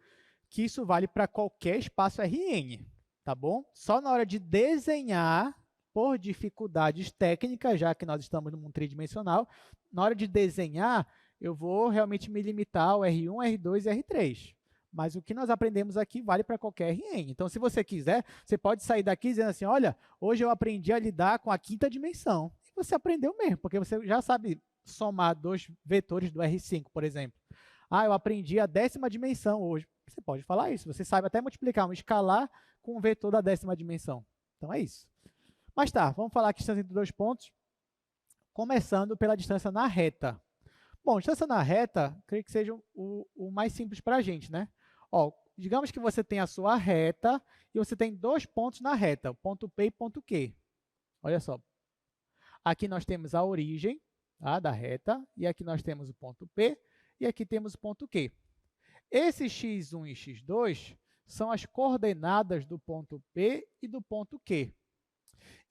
que isso vale para qualquer espaço Rn, tá bom? Só na hora de desenhar, por dificuldades técnicas, já que nós estamos no mundo tridimensional, na hora de desenhar, eu vou realmente me limitar ao R1, R2 e R3. Mas o que nós aprendemos aqui vale para qualquer RN. Então, se você quiser, você pode sair daqui dizendo assim, olha, hoje eu aprendi a lidar com a quinta dimensão. E você aprendeu mesmo, porque você já sabe somar dois vetores do R5, por exemplo. Ah, eu aprendi a 10ª dimensão hoje. Você pode falar isso. Você sabe até multiplicar um escalar com um vetor da 10ª dimensão. Então, é isso. Mas tá, vamos falar aqui distância entre dois pontos, começando pela distância na reta. Bom, distância na reta, creio que seja o mais simples para a gente, né? Ó, digamos que você tem a sua reta e você tem dois pontos na reta, o ponto P e ponto Q. Olha só. Aqui nós temos a origem, tá, da reta, e aqui nós temos o ponto P, e aqui temos o ponto Q. Esses x1 e x2 são as coordenadas do ponto P e do ponto Q.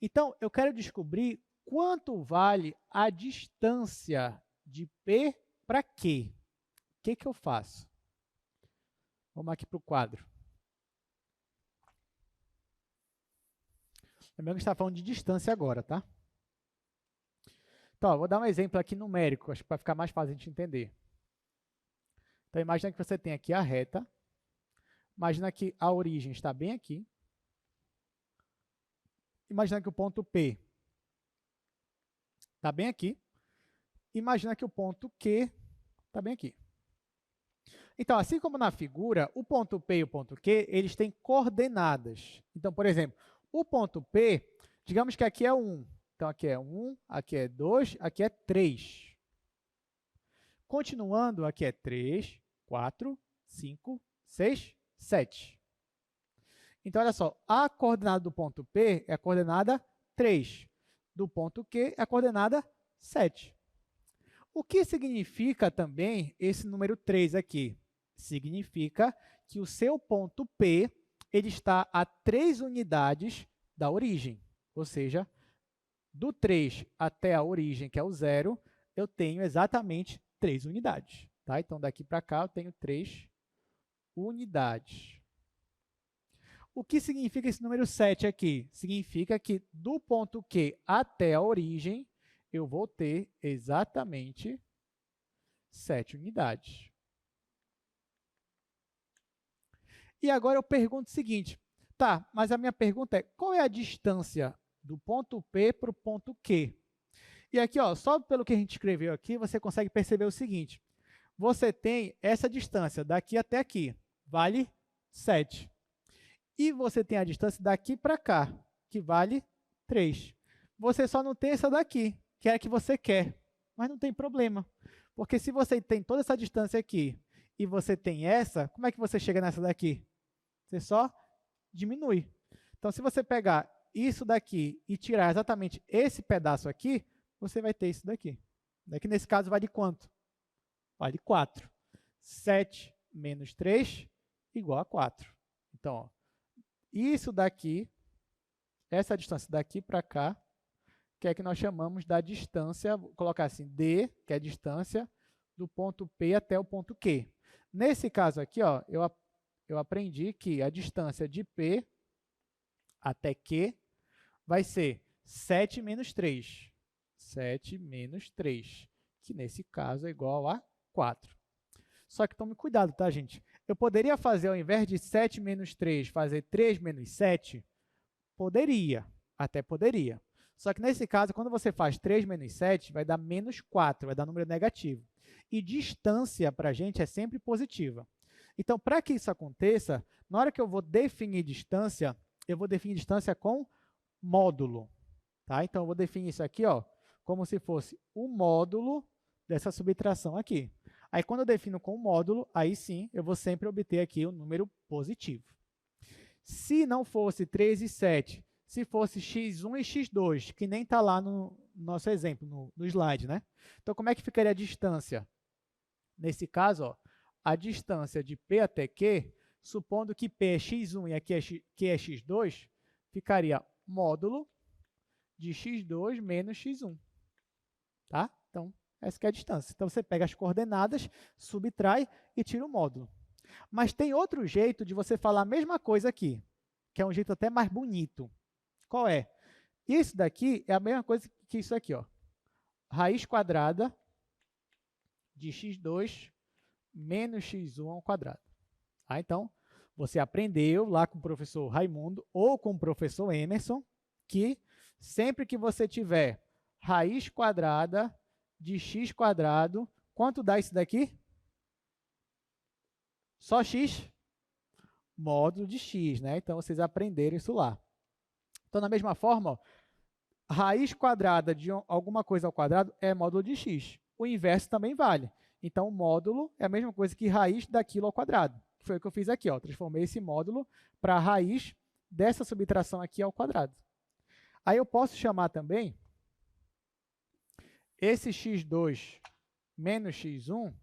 Então, eu quero descobrir quanto vale a distância de P para Q. O que eu faço? Vamos aqui para o quadro. Lembrando que a gente está falando de distância agora, tá? Então, vou dar um exemplo aqui numérico, acho que para ficar mais fácil a gente entender. Então, imagina que você tem aqui a reta. Imagina que a origem está bem aqui. Imagina que o ponto P está bem aqui. Imagina que o ponto Q está bem aqui. Então, assim como na figura, o ponto P e o ponto Q, eles têm coordenadas. Então, por exemplo, o ponto P, digamos que aqui é 1. Então, aqui é 1, aqui é 2, aqui é 3. Continuando, aqui é 3, 4, 5, 6, 7. Então, olha só, a coordenada do ponto P é a coordenada 3. Do ponto Q é a coordenada 7. O que significa também esse número 3 aqui? Significa que o seu ponto P ele está a 3 unidades da origem. Ou seja, do 3 até a origem, que é o 0, eu tenho exatamente 3 unidades. Tá? Então, daqui para cá, eu tenho 3 unidades. O que significa esse número 7 aqui? Significa que do ponto Q até a origem, eu vou ter exatamente 7 unidades. E agora eu pergunto o seguinte, tá, mas a minha pergunta é, qual é a distância do ponto P para o ponto Q? E aqui, ó, só pelo que a gente escreveu aqui, você consegue perceber o seguinte, você tem essa distância daqui até aqui, vale 7. E você tem a distância daqui para cá, que vale 3. Você só não tem essa daqui, que é a que você quer, mas não tem problema. Porque se você tem toda essa distância aqui e você tem essa, como é que você chega nessa daqui? Você só diminui. Então, se você pegar isso daqui e tirar exatamente esse pedaço aqui, você vai ter isso daqui. Daqui, nesse caso, vale quanto? Vale 4. 7 menos 3 igual a 4. Então, ó, isso daqui, essa distância daqui para cá, que é que nós chamamos da distância, vou colocar assim, D, que é a distância do ponto P até o ponto Q. Nesse caso aqui, ó, eu aprendi que a distância de P até Q vai ser 7 menos 3. 7 menos 3, que nesse caso é igual a 4. Só que tome cuidado, tá, gente? Eu poderia fazer, ao invés de 7 menos 3, fazer 3 menos 7? Poderia, até poderia. Só que nesse caso, quando você faz 3 menos 7, vai dar menos 4, vai dar número negativo. E distância, para a gente, é sempre positiva. Então, para que isso aconteça, na hora que eu vou definir distância, eu vou definir distância com módulo. Tá? Então, eu vou definir isso aqui, ó, como se fosse o módulo dessa subtração aqui. Aí, quando eu defino com módulo, aí sim, eu vou sempre obter aqui o número positivo. Se não fosse 3 e 7, se fosse x1 e x2, que nem está lá no nosso exemplo, no slide, né? Então, como é que ficaria a distância? Nesse caso, ó, a distância de P até Q, supondo que P é x1 e aqui é Q é x2, ficaria módulo de x2 menos x1. Tá? Então, essa que é a distância. Então, você pega as coordenadas, subtrai e tira o módulo. Mas tem outro jeito de você falar a mesma coisa aqui, que é um jeito até mais bonito. Qual é? Isso daqui é a mesma coisa que isso aqui, ó. Raiz quadrada de x2 menos x1 ao quadrado. Então, você aprendeu lá com o professor Raimundo ou com o professor Emerson que sempre que você tiver raiz quadrada de x quadrado, quanto dá isso daqui? Só x? Módulo de x, né? Então, vocês aprenderam isso lá. Então, da mesma forma, ó, raiz quadrada de alguma coisa ao quadrado é módulo de x. O inverso também vale. Então, o módulo é a mesma coisa que raiz daquilo ao quadrado. Foi o que eu fiz aqui, ó. Transformei esse módulo para a raiz dessa subtração aqui ao quadrado. Aí eu posso chamar também esse x2 menos x1,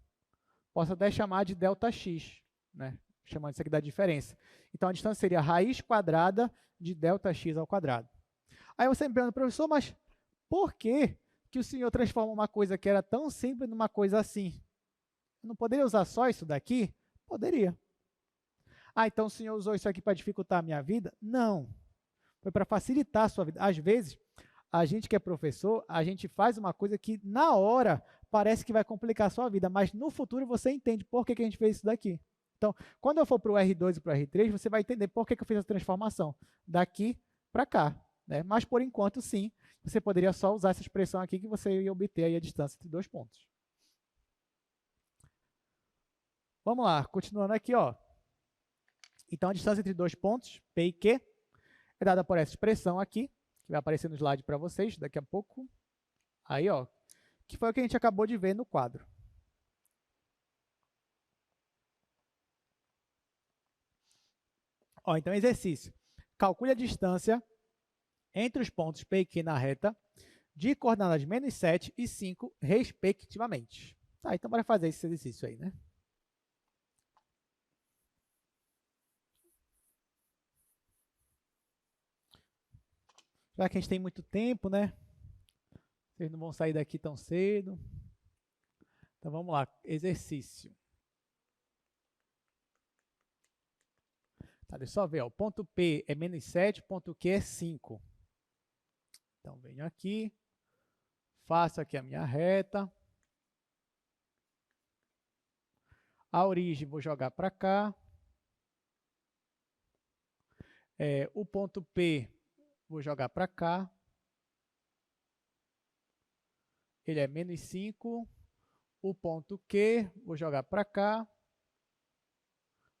posso até chamar de ΔX, né? Chamando isso aqui da diferença. Então, a distância seria a raiz quadrada de ΔX ao quadrado. Aí você me pergunta, professor, mas por que o senhor transforma uma coisa que era tão simples numa coisa assim? Eu não poderia usar só isso daqui? Poderia. Ah, então o senhor usou isso aqui para dificultar a minha vida? Não. Foi para facilitar a sua vida. Às vezes, a gente que é professor, a gente faz uma coisa que na hora parece que vai complicar a sua vida, mas no futuro você entende por que a gente fez isso daqui. Então, quando eu for para o R2 e para o R3, você vai entender por que eu fiz essa transformação daqui para cá. Né? Mas, por enquanto, sim, você poderia só usar essa expressão aqui que você ia obter aí a distância entre dois pontos. Vamos lá, continuando aqui, ó. Então, a distância entre dois pontos, P e Q, é dada por essa expressão aqui, que vai aparecer no slide para vocês daqui a pouco. Aí, ó, que foi o que a gente acabou de ver no quadro. Ó, então, exercício. Calcule a distância entre os pontos P e Q na reta de coordenadas menos 7 e 5, respectivamente. Tá, então, bora fazer esse exercício aí, né? Já que a gente tem muito tempo, né? Vocês não vão sair daqui tão cedo. Então, vamos lá. Exercício. Tá, deixa eu só ver. Ó. O ponto P é menos 7, ponto Q é 5. Então, venho aqui. Faço aqui a minha reta. A origem vou jogar para cá. O ponto P vou jogar para cá. Ele é menos 5. O ponto Q vou jogar para cá.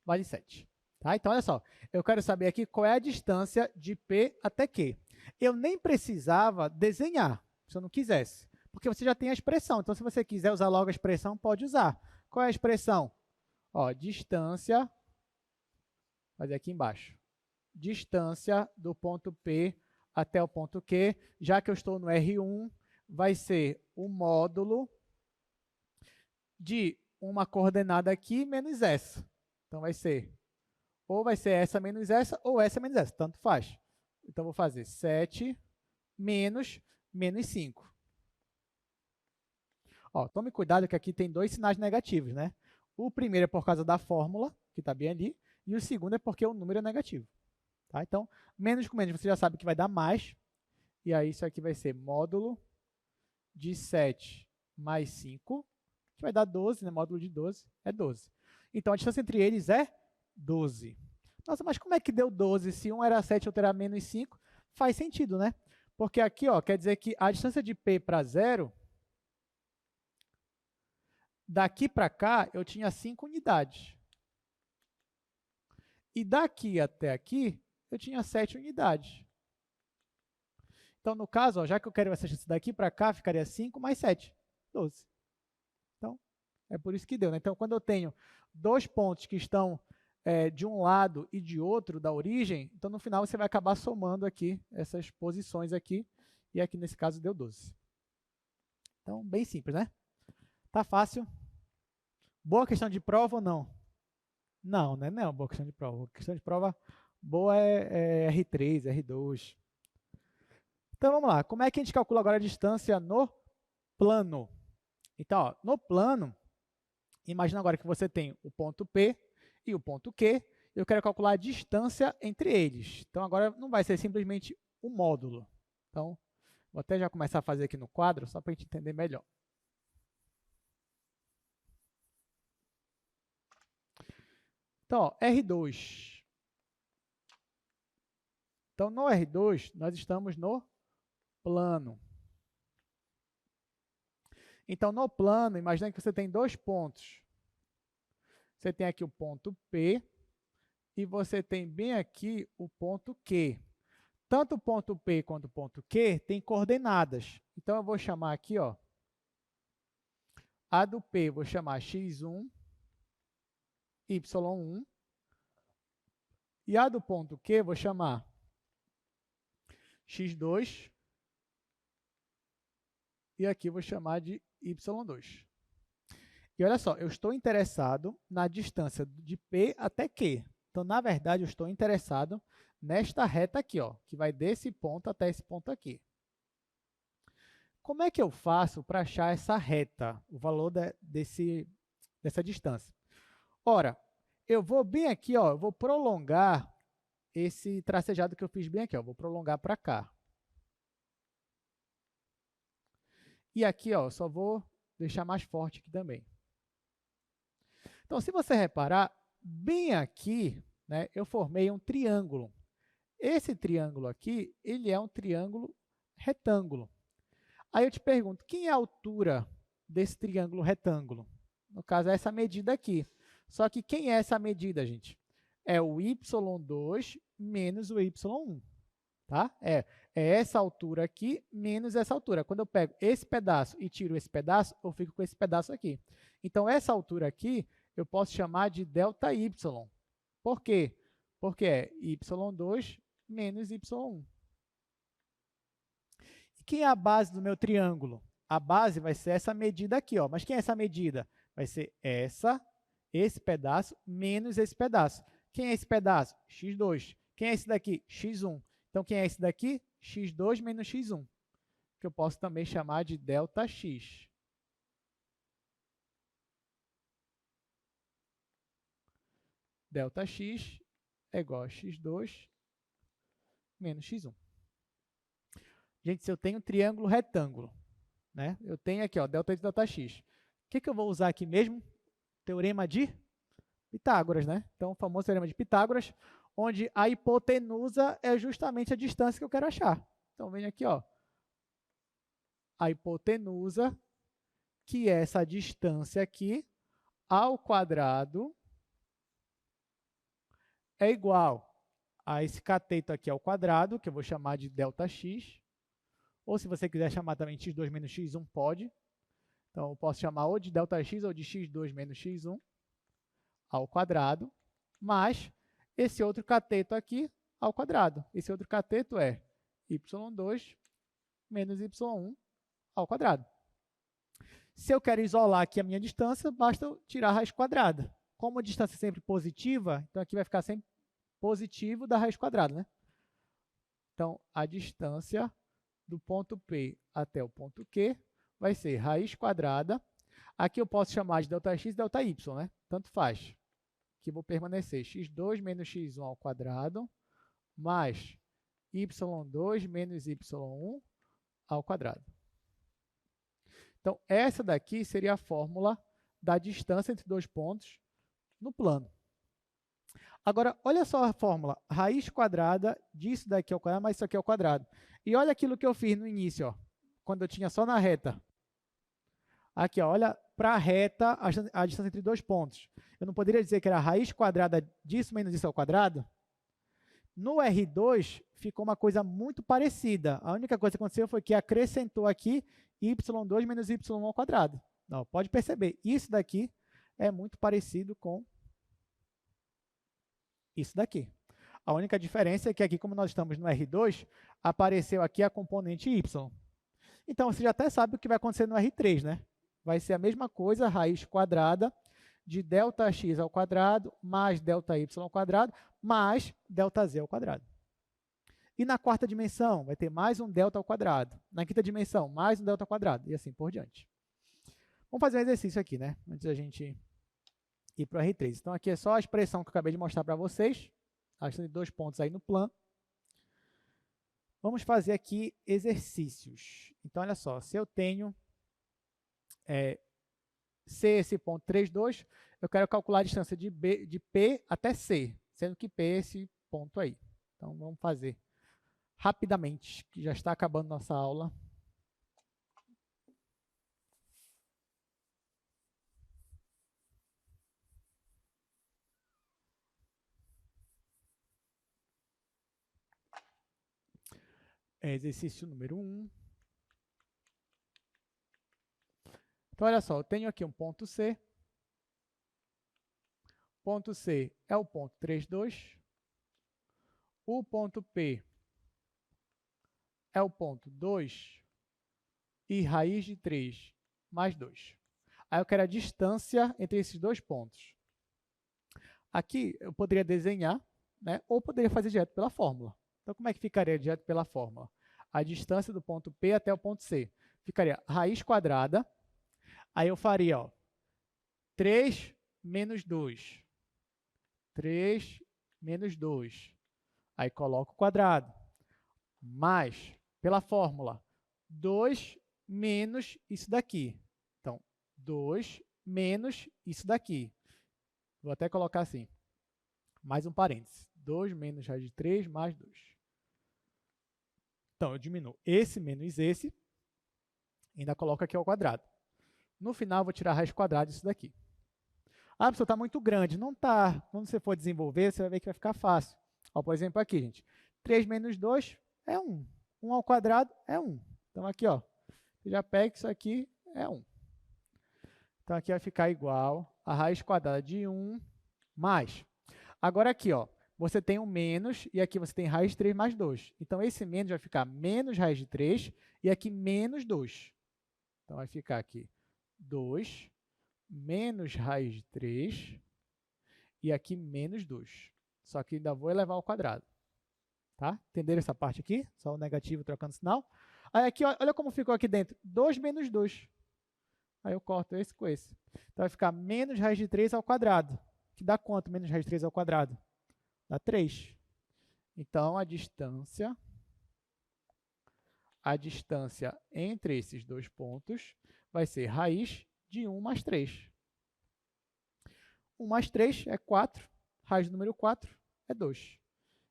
Vale 7. Tá? Então, olha só. Eu quero saber aqui qual é a distância de P até Q. Eu nem precisava desenhar, se eu não quisesse. Porque você já tem a expressão. Então, se você quiser usar logo a expressão, pode usar. Qual é a expressão? Ó, distância, vou fazer aqui embaixo. Distância do ponto P até o ponto Q, já que eu estou no R1, vai ser o módulo de uma coordenada aqui menos essa. Então, vai ser essa menos essa, ou essa menos essa, tanto faz. Então, vou fazer 7 menos 5. Ó, tome cuidado que aqui tem dois sinais negativos, né? O primeiro é por causa da fórmula, que está bem ali, e o segundo é porque o número é negativo. Tá? Então, menos com menos você já sabe que vai dar mais, e aí isso aqui vai ser módulo de 7 mais 5, que vai dar 12, né? Módulo de 12 é 12. Então, a distância entre eles é 12. Nossa, mas como é que deu 12 se um era 7 e outro era menos 5? Faz sentido, né? Porque aqui, ó, quer dizer que a distância de P para 0, daqui para cá, eu tinha 5 unidades. E daqui até aqui, eu tinha 7 unidades. Então, no caso, ó, já que eu quero essa distância daqui para cá, ficaria 5 mais 7, 12. Então, é por isso que deu. Né? Então, quando eu tenho dois pontos que estão de um lado e de outro da origem, então, no final, você vai acabar somando aqui essas posições aqui, e aqui, nesse caso, deu 12. Então, bem simples, né? Tá fácil. Boa questão de prova ou não? Não, né? Não é uma boa questão de prova. A questão de prova boa é R3, R2. Então, vamos lá. Como é que a gente calcula agora a distância no plano? Então, ó, no plano, imagina agora que você tem o ponto P e o ponto Q. Eu quero calcular a distância entre eles. Então, agora não vai ser simplesmente o módulo. Então, vou até já começar a fazer aqui no quadro, só para a gente entender melhor. Então, ó, R2. Então, no R2, nós estamos no plano. Então, no plano, imagina que você tem dois pontos. Você tem aqui o ponto P e você tem bem aqui o ponto Q. Tanto o ponto P quanto o ponto Q tem coordenadas. Então, eu vou chamar aqui, ó, a do P, vou chamar x1, y1. E a do ponto Q, vou chamar x2. E aqui vou chamar de y2. E olha só, eu estou interessado na distância de P até Q. Então, na verdade, eu estou interessado nesta reta aqui, ó, que vai desse ponto até esse ponto aqui. Como é que eu faço para achar essa reta, o valor dessa distância? Ora, eu vou bem aqui, ó, eu vou prolongar esse tracejado que eu fiz bem aqui, ó, vou prolongar para cá. E aqui, ó, só vou deixar mais forte aqui também. Então, se você reparar, bem aqui, né, eu formei um triângulo. Esse triângulo aqui, ele é um triângulo retângulo. Aí eu te pergunto, quem é a altura desse triângulo retângulo? No caso, é essa medida aqui. Só que quem é essa medida, gente? É o y2 menos o y1. Tá? É essa altura aqui menos essa altura. Quando eu pego esse pedaço e tiro esse pedaço, eu fico com esse pedaço aqui. Então, essa altura aqui, eu posso chamar de ΔY. Por quê? Porque é y2 menos y1. E quem é a base do meu triângulo? A base vai ser essa medida aqui, ó. Mas quem é essa medida? Vai ser esse pedaço, menos esse pedaço. Quem é esse pedaço? x2. Quem é esse daqui? x1. Então, quem é esse daqui? x2 menos x1, que eu posso também chamar de ΔX. ΔX é igual a x2 menos x1. Gente, se eu tenho um triângulo retângulo, né? Eu tenho aqui, ó, ΔX e ΔX. O que eu vou usar aqui mesmo? Teorema de Pitágoras, né? Então, o famoso teorema de Pitágoras, onde a hipotenusa é justamente a distância que eu quero achar. Então, venho aqui, ó, a hipotenusa, que é essa distância aqui, ao quadrado, é igual a esse cateto aqui ao quadrado, que eu vou chamar de ΔX, ou se você quiser chamar também x2 menos x1, pode. Então, eu posso chamar ou de ΔX ou de x2 menos x1 ao quadrado, mais esse outro cateto aqui ao quadrado. Esse outro cateto é y2 menos y1 ao quadrado. Se eu quero isolar aqui a minha distância, basta eu tirar a raiz quadrada. Como a distância é sempre positiva, então aqui vai ficar sempre positivo da raiz quadrada, né? Então, a distância do ponto P até o ponto Q vai ser raiz quadrada. Aqui eu posso chamar de ΔX e ΔY, né? Tanto faz. Aqui vou permanecer x2 menos x1 ao quadrado, mais y2 menos y1 ao quadrado. Então, essa daqui seria a fórmula da distância entre dois pontos no plano. Agora, olha só a fórmula. Raiz quadrada disso daqui ao quadrado, mais isso aqui ao quadrado. E olha aquilo que eu fiz no início, ó, quando eu tinha só na reta. Aqui, ó, olha para a reta a distância entre dois pontos. Eu não poderia dizer que era a raiz quadrada disso menos isso ao quadrado? No R2, ficou uma coisa muito parecida. A única coisa que aconteceu foi que acrescentou aqui y2 menos y1 ao quadrado. Não, pode perceber, isso daqui é muito parecido com isso daqui. A única diferença é que aqui, como nós estamos no R2, apareceu aqui a componente y. Então, você já até sabe o que vai acontecer no R3, né? Vai ser a mesma coisa, raiz quadrada de ΔX ao quadrado mais ΔY ao quadrado mais ΔZ ao quadrado. E na quarta dimensão, vai ter mais um delta ao quadrado. Na quinta dimensão, mais um delta ao quadrado. E assim por diante. Vamos fazer um exercício aqui, né? Antes da gente ir para o R3. Então, aqui é só a expressão que eu acabei de mostrar para vocês. A questão de dois pontos aí no plano. Vamos fazer aqui exercícios. Então, olha só. Se eu tenho C, esse ponto 3, 2, eu quero calcular a distância de P até C, sendo que P é esse ponto aí. Então, vamos fazer rapidamente, que já está acabando nossa aula. Exercício número 1. Então, olha só, eu tenho aqui um ponto C. Ponto C é o ponto 3, 2. O ponto P é o ponto 2 e raiz de 3 mais 2. Aí eu quero a distância entre esses dois pontos. Aqui eu poderia desenhar, né, ou poderia fazer direto pela fórmula. Então, como é que ficaria direto pela fórmula? A distância do ponto P até o ponto C ficaria raiz quadrada. Aí eu faria, ó, 3 menos 2. 3 menos 2. Aí coloco o quadrado. Mais, pela fórmula, 2 menos isso daqui. Então, 2 menos isso daqui. Vou até colocar assim, mais um parênteses. 2 menos raiz de 3 mais 2. Então, eu diminuo esse menos esse, ainda coloco aqui ao quadrado. No final, eu vou tirar a raiz quadrada disso daqui. Ah, professor, está muito grande. Não está. Quando você for desenvolver, você vai ver que vai ficar fácil. Ó, por exemplo, aqui, gente. 3 menos 2 é 1. 1 ao quadrado é 1. Então, aqui, ó, você já pega que isso aqui é 1. Então, aqui vai ficar igual a raiz quadrada de 1 mais. Agora, aqui, ó, você tem um menos e aqui você tem raiz de 3 mais 2. Então, esse menos vai ficar menos raiz de 3 e aqui menos 2. Então, vai ficar aqui 2 menos raiz de 3 e aqui menos 2. Só que ainda vou elevar ao quadrado. Tá? Entenderam essa parte aqui? Só o negativo trocando sinal. Aí aqui, olha como ficou aqui dentro. 2 menos 2. Aí eu corto esse com esse. Então vai ficar menos raiz de 3 ao quadrado. Que dá quanto menos raiz de 3 ao quadrado? Dá 3. Então a distância entre esses dois pontos vai ser raiz de 1 mais 3. 1 mais 3 é 4. Raiz do número 4 é 2.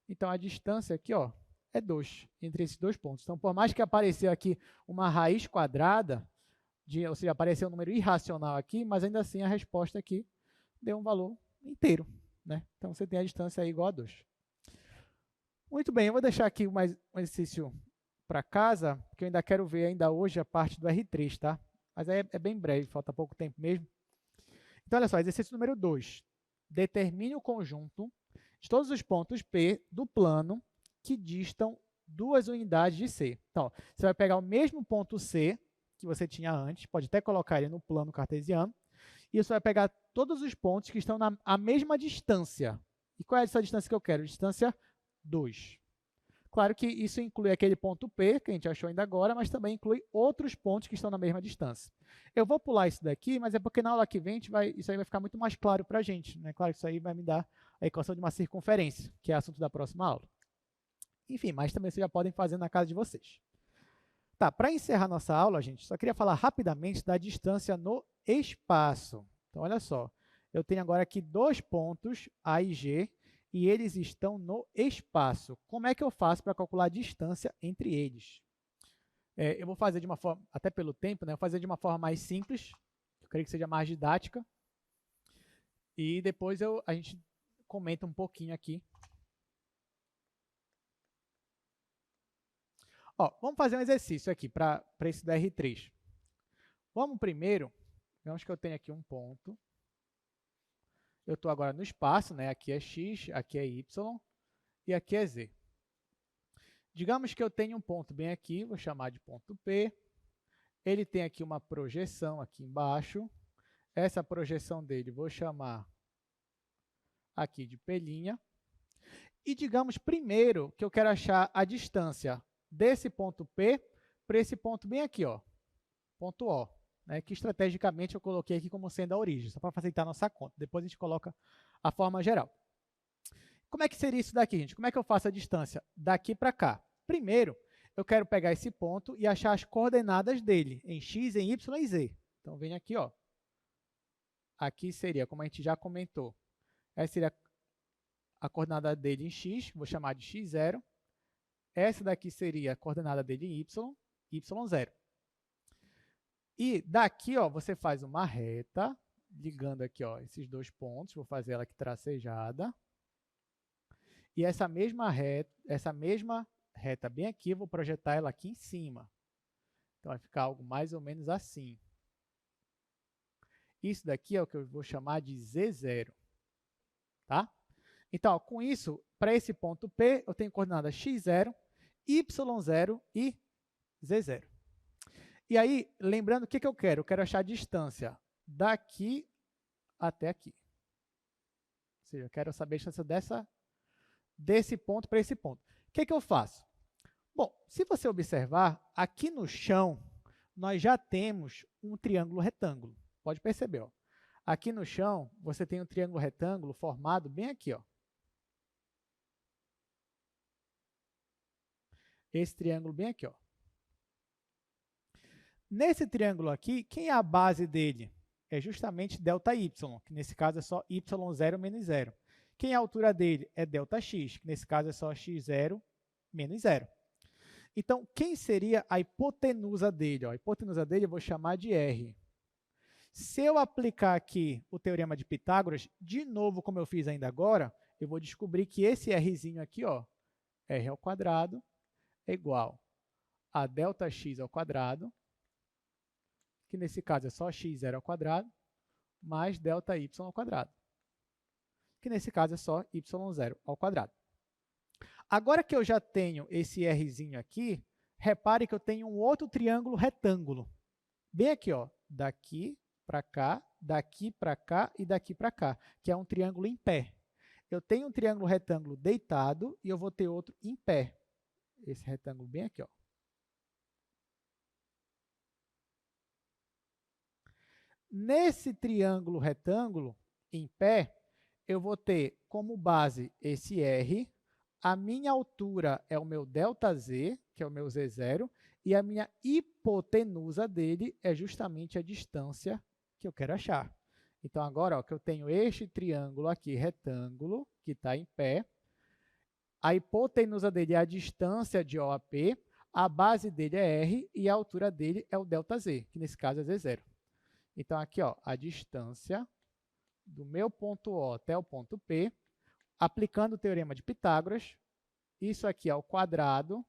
Então, a distância aqui, ó, é 2 entre esses dois pontos. Então, por mais que apareceu aqui uma raiz quadrada, ou seja, apareceu um número irracional aqui, mas ainda assim a resposta aqui deu um valor inteiro, né? Então, você tem a distância aí igual a 2. Muito bem, eu vou deixar aqui mais um exercício para casa, porque eu ainda quero ver ainda hoje a parte do R3, tá? Mas é bem breve, falta pouco tempo mesmo. Então, olha só, exercício número 2. Determine o conjunto de todos os pontos P do plano que distam 2 unidades de C. Então, você vai pegar o mesmo ponto C que você tinha antes, pode até colocar ele no plano cartesiano, e você vai pegar todos os pontos que estão à mesma distância. E qual é essa distância que eu quero? Distância 2. Claro que isso inclui aquele ponto P, que a gente achou ainda agora, mas também inclui outros pontos que estão na mesma distância. Eu vou pular isso daqui, mas é porque na aula que vem isso aí vai ficar muito mais claro para a gente. Né? Claro que isso aí vai me dar a equação de uma circunferência, que é assunto da próxima aula. Enfim, mas também vocês já podem fazer na casa de vocês. Tá, para encerrar nossa aula, gente, só queria falar rapidamente da distância no espaço. Então, olha só, eu tenho agora aqui dois pontos, A e G, e eles estão no espaço. Como é que eu faço para calcular a distância entre eles? Eu vou fazer de uma forma, até pelo tempo, né? Eu vou fazer de uma forma mais simples, eu creio que seja mais didática, e depois a gente comenta um pouquinho aqui. Ó, vamos fazer um exercício aqui para esse do R3. Vamos primeiro, vemos que eu tenho aqui um ponto. Eu estou agora no espaço, né? Aqui é x, aqui é y e aqui é z. Digamos que eu tenho um ponto bem aqui, vou chamar de ponto P. Ele tem aqui uma projeção aqui embaixo. Essa projeção dele vou chamar aqui de P'. E digamos primeiro que eu quero achar a distância desse ponto P para esse ponto bem aqui, ó, ponto O. Né, que estrategicamente eu coloquei aqui como sendo a origem, só para facilitar a nossa conta. Depois a gente coloca a forma geral. Como é que seria isso daqui, gente? Como é que eu faço a distância daqui para cá? Primeiro, eu quero pegar esse ponto e achar as coordenadas dele, em x, em y e z. Então, vem aqui, ó, aqui seria, como a gente já comentou, essa seria a coordenada dele em x, vou chamar de x0. Essa daqui seria a coordenada dele em y, y0. E daqui, ó, você faz uma reta, ligando aqui, ó, esses dois pontos, vou fazer ela aqui tracejada. E essa mesma reta bem aqui, eu vou projetar ela aqui em cima. Então, vai ficar algo mais ou menos assim. Isso daqui é o que eu vou chamar de Z0. Tá? Então, ó, com isso, para esse ponto P, eu tenho coordenada x0, y0 e z0. E aí, lembrando, o que eu quero? Eu quero achar a distância daqui até aqui. Ou seja, eu quero saber a distância desse ponto para esse ponto. O que eu faço? Bom, se você observar, aqui no chão, nós já temos um triângulo retângulo. Pode perceber, ó. Aqui no chão, você tem um triângulo retângulo formado bem aqui, ó. Esse triângulo bem aqui, ó. Nesse triângulo aqui, quem é a base dele? É justamente ΔY, que nesse caso é só y0 menos 0. Quem é a altura dele? É ΔX, que nesse caso é só x0 menos 0. Então, quem seria a hipotenusa dele? Ó, a hipotenusa dele eu vou chamar de R. Se eu aplicar aqui o teorema de Pitágoras, de novo, como eu fiz ainda agora, eu vou descobrir que esse Rzinho aqui, ó, R ao quadrado, é igual a ΔX ao quadrado, que nesse caso é só x0 ao quadrado, mais ΔY ao quadrado, que nesse caso é só y0 ao quadrado. Agora que eu já tenho esse Rzinho aqui, repare que eu tenho um outro triângulo retângulo. Bem aqui, ó, daqui para cá, daqui para cá e daqui para cá, que é um triângulo em pé. Eu tenho um triângulo retângulo deitado e eu vou ter outro em pé. Esse retângulo bem aqui, ó. Nesse triângulo retângulo em pé, eu vou ter como base esse R, a minha altura é o meu ΔZ, que é o meu Z0, e a minha hipotenusa dele é justamente a distância que eu quero achar. Então, agora ó, que eu tenho este triângulo aqui, retângulo, que está em pé, a hipotenusa dele é a distância de OAP, a base dele é R e a altura dele é o ΔZ, que nesse caso é Z0. Então, aqui ó, a distância do meu ponto O até o ponto P, aplicando o teorema de Pitágoras, isso aqui ao quadrado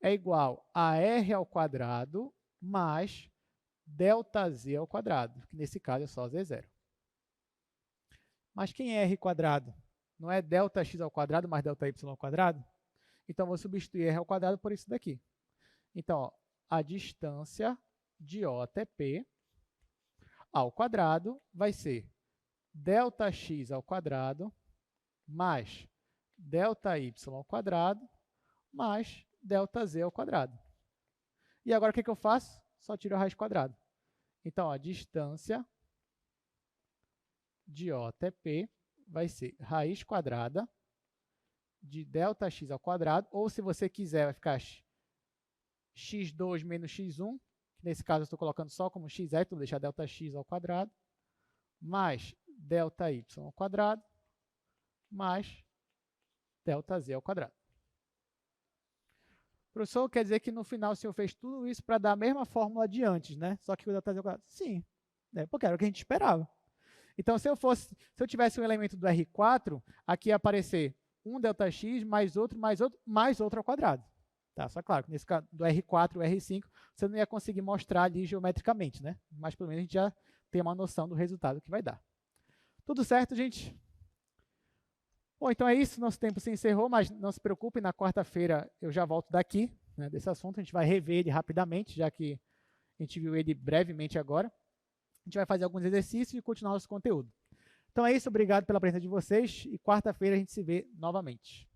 é igual a R ao quadrado mais ΔZ ao quadrado, que nesse caso é só Z0. Mas quem é R quadrado? Não é ΔX ao quadrado mais ΔY ao quadrado? Então, vou substituir R ao quadrado por isso daqui. Então, ó, a distância de O até P ao quadrado vai ser ΔX ao quadrado mais ΔY ao quadrado mais ΔZ ao quadrado. E agora, o que eu faço? Só tiro a raiz quadrada. Então, a distância de O até P vai ser raiz quadrada de ΔX ao quadrado, ou se você quiser, vai ficar x2 menos x1, que nesse caso eu estou colocando só como x, vou deixar ΔX ao quadrado, mais ΔY ao quadrado, mais ΔZ ao quadrado. Professor, quer dizer que no final o senhor fez tudo isso para dar a mesma fórmula de antes, né? Só que o ΔZ ao quadrado? Sim, porque era o que a gente esperava. Então, se eu tivesse um elemento do R4, aqui ia aparecer um ΔX mais outro ao quadrado. Tá? Só claro, nesse caso do R4 e o R5, você não ia conseguir mostrar ali geometricamente, né? Mas pelo menos a gente já tem uma noção do resultado que vai dar. Tudo certo, gente? Bom, então é isso, nosso tempo se encerrou, mas não se preocupe, na quarta-feira eu já volto daqui, né, desse assunto, a gente vai rever ele rapidamente, já que a gente viu ele brevemente agora. A gente vai fazer alguns exercícios e continuar nosso conteúdo. Então é isso, obrigado pela presença de vocês e quarta-feira a gente se vê novamente.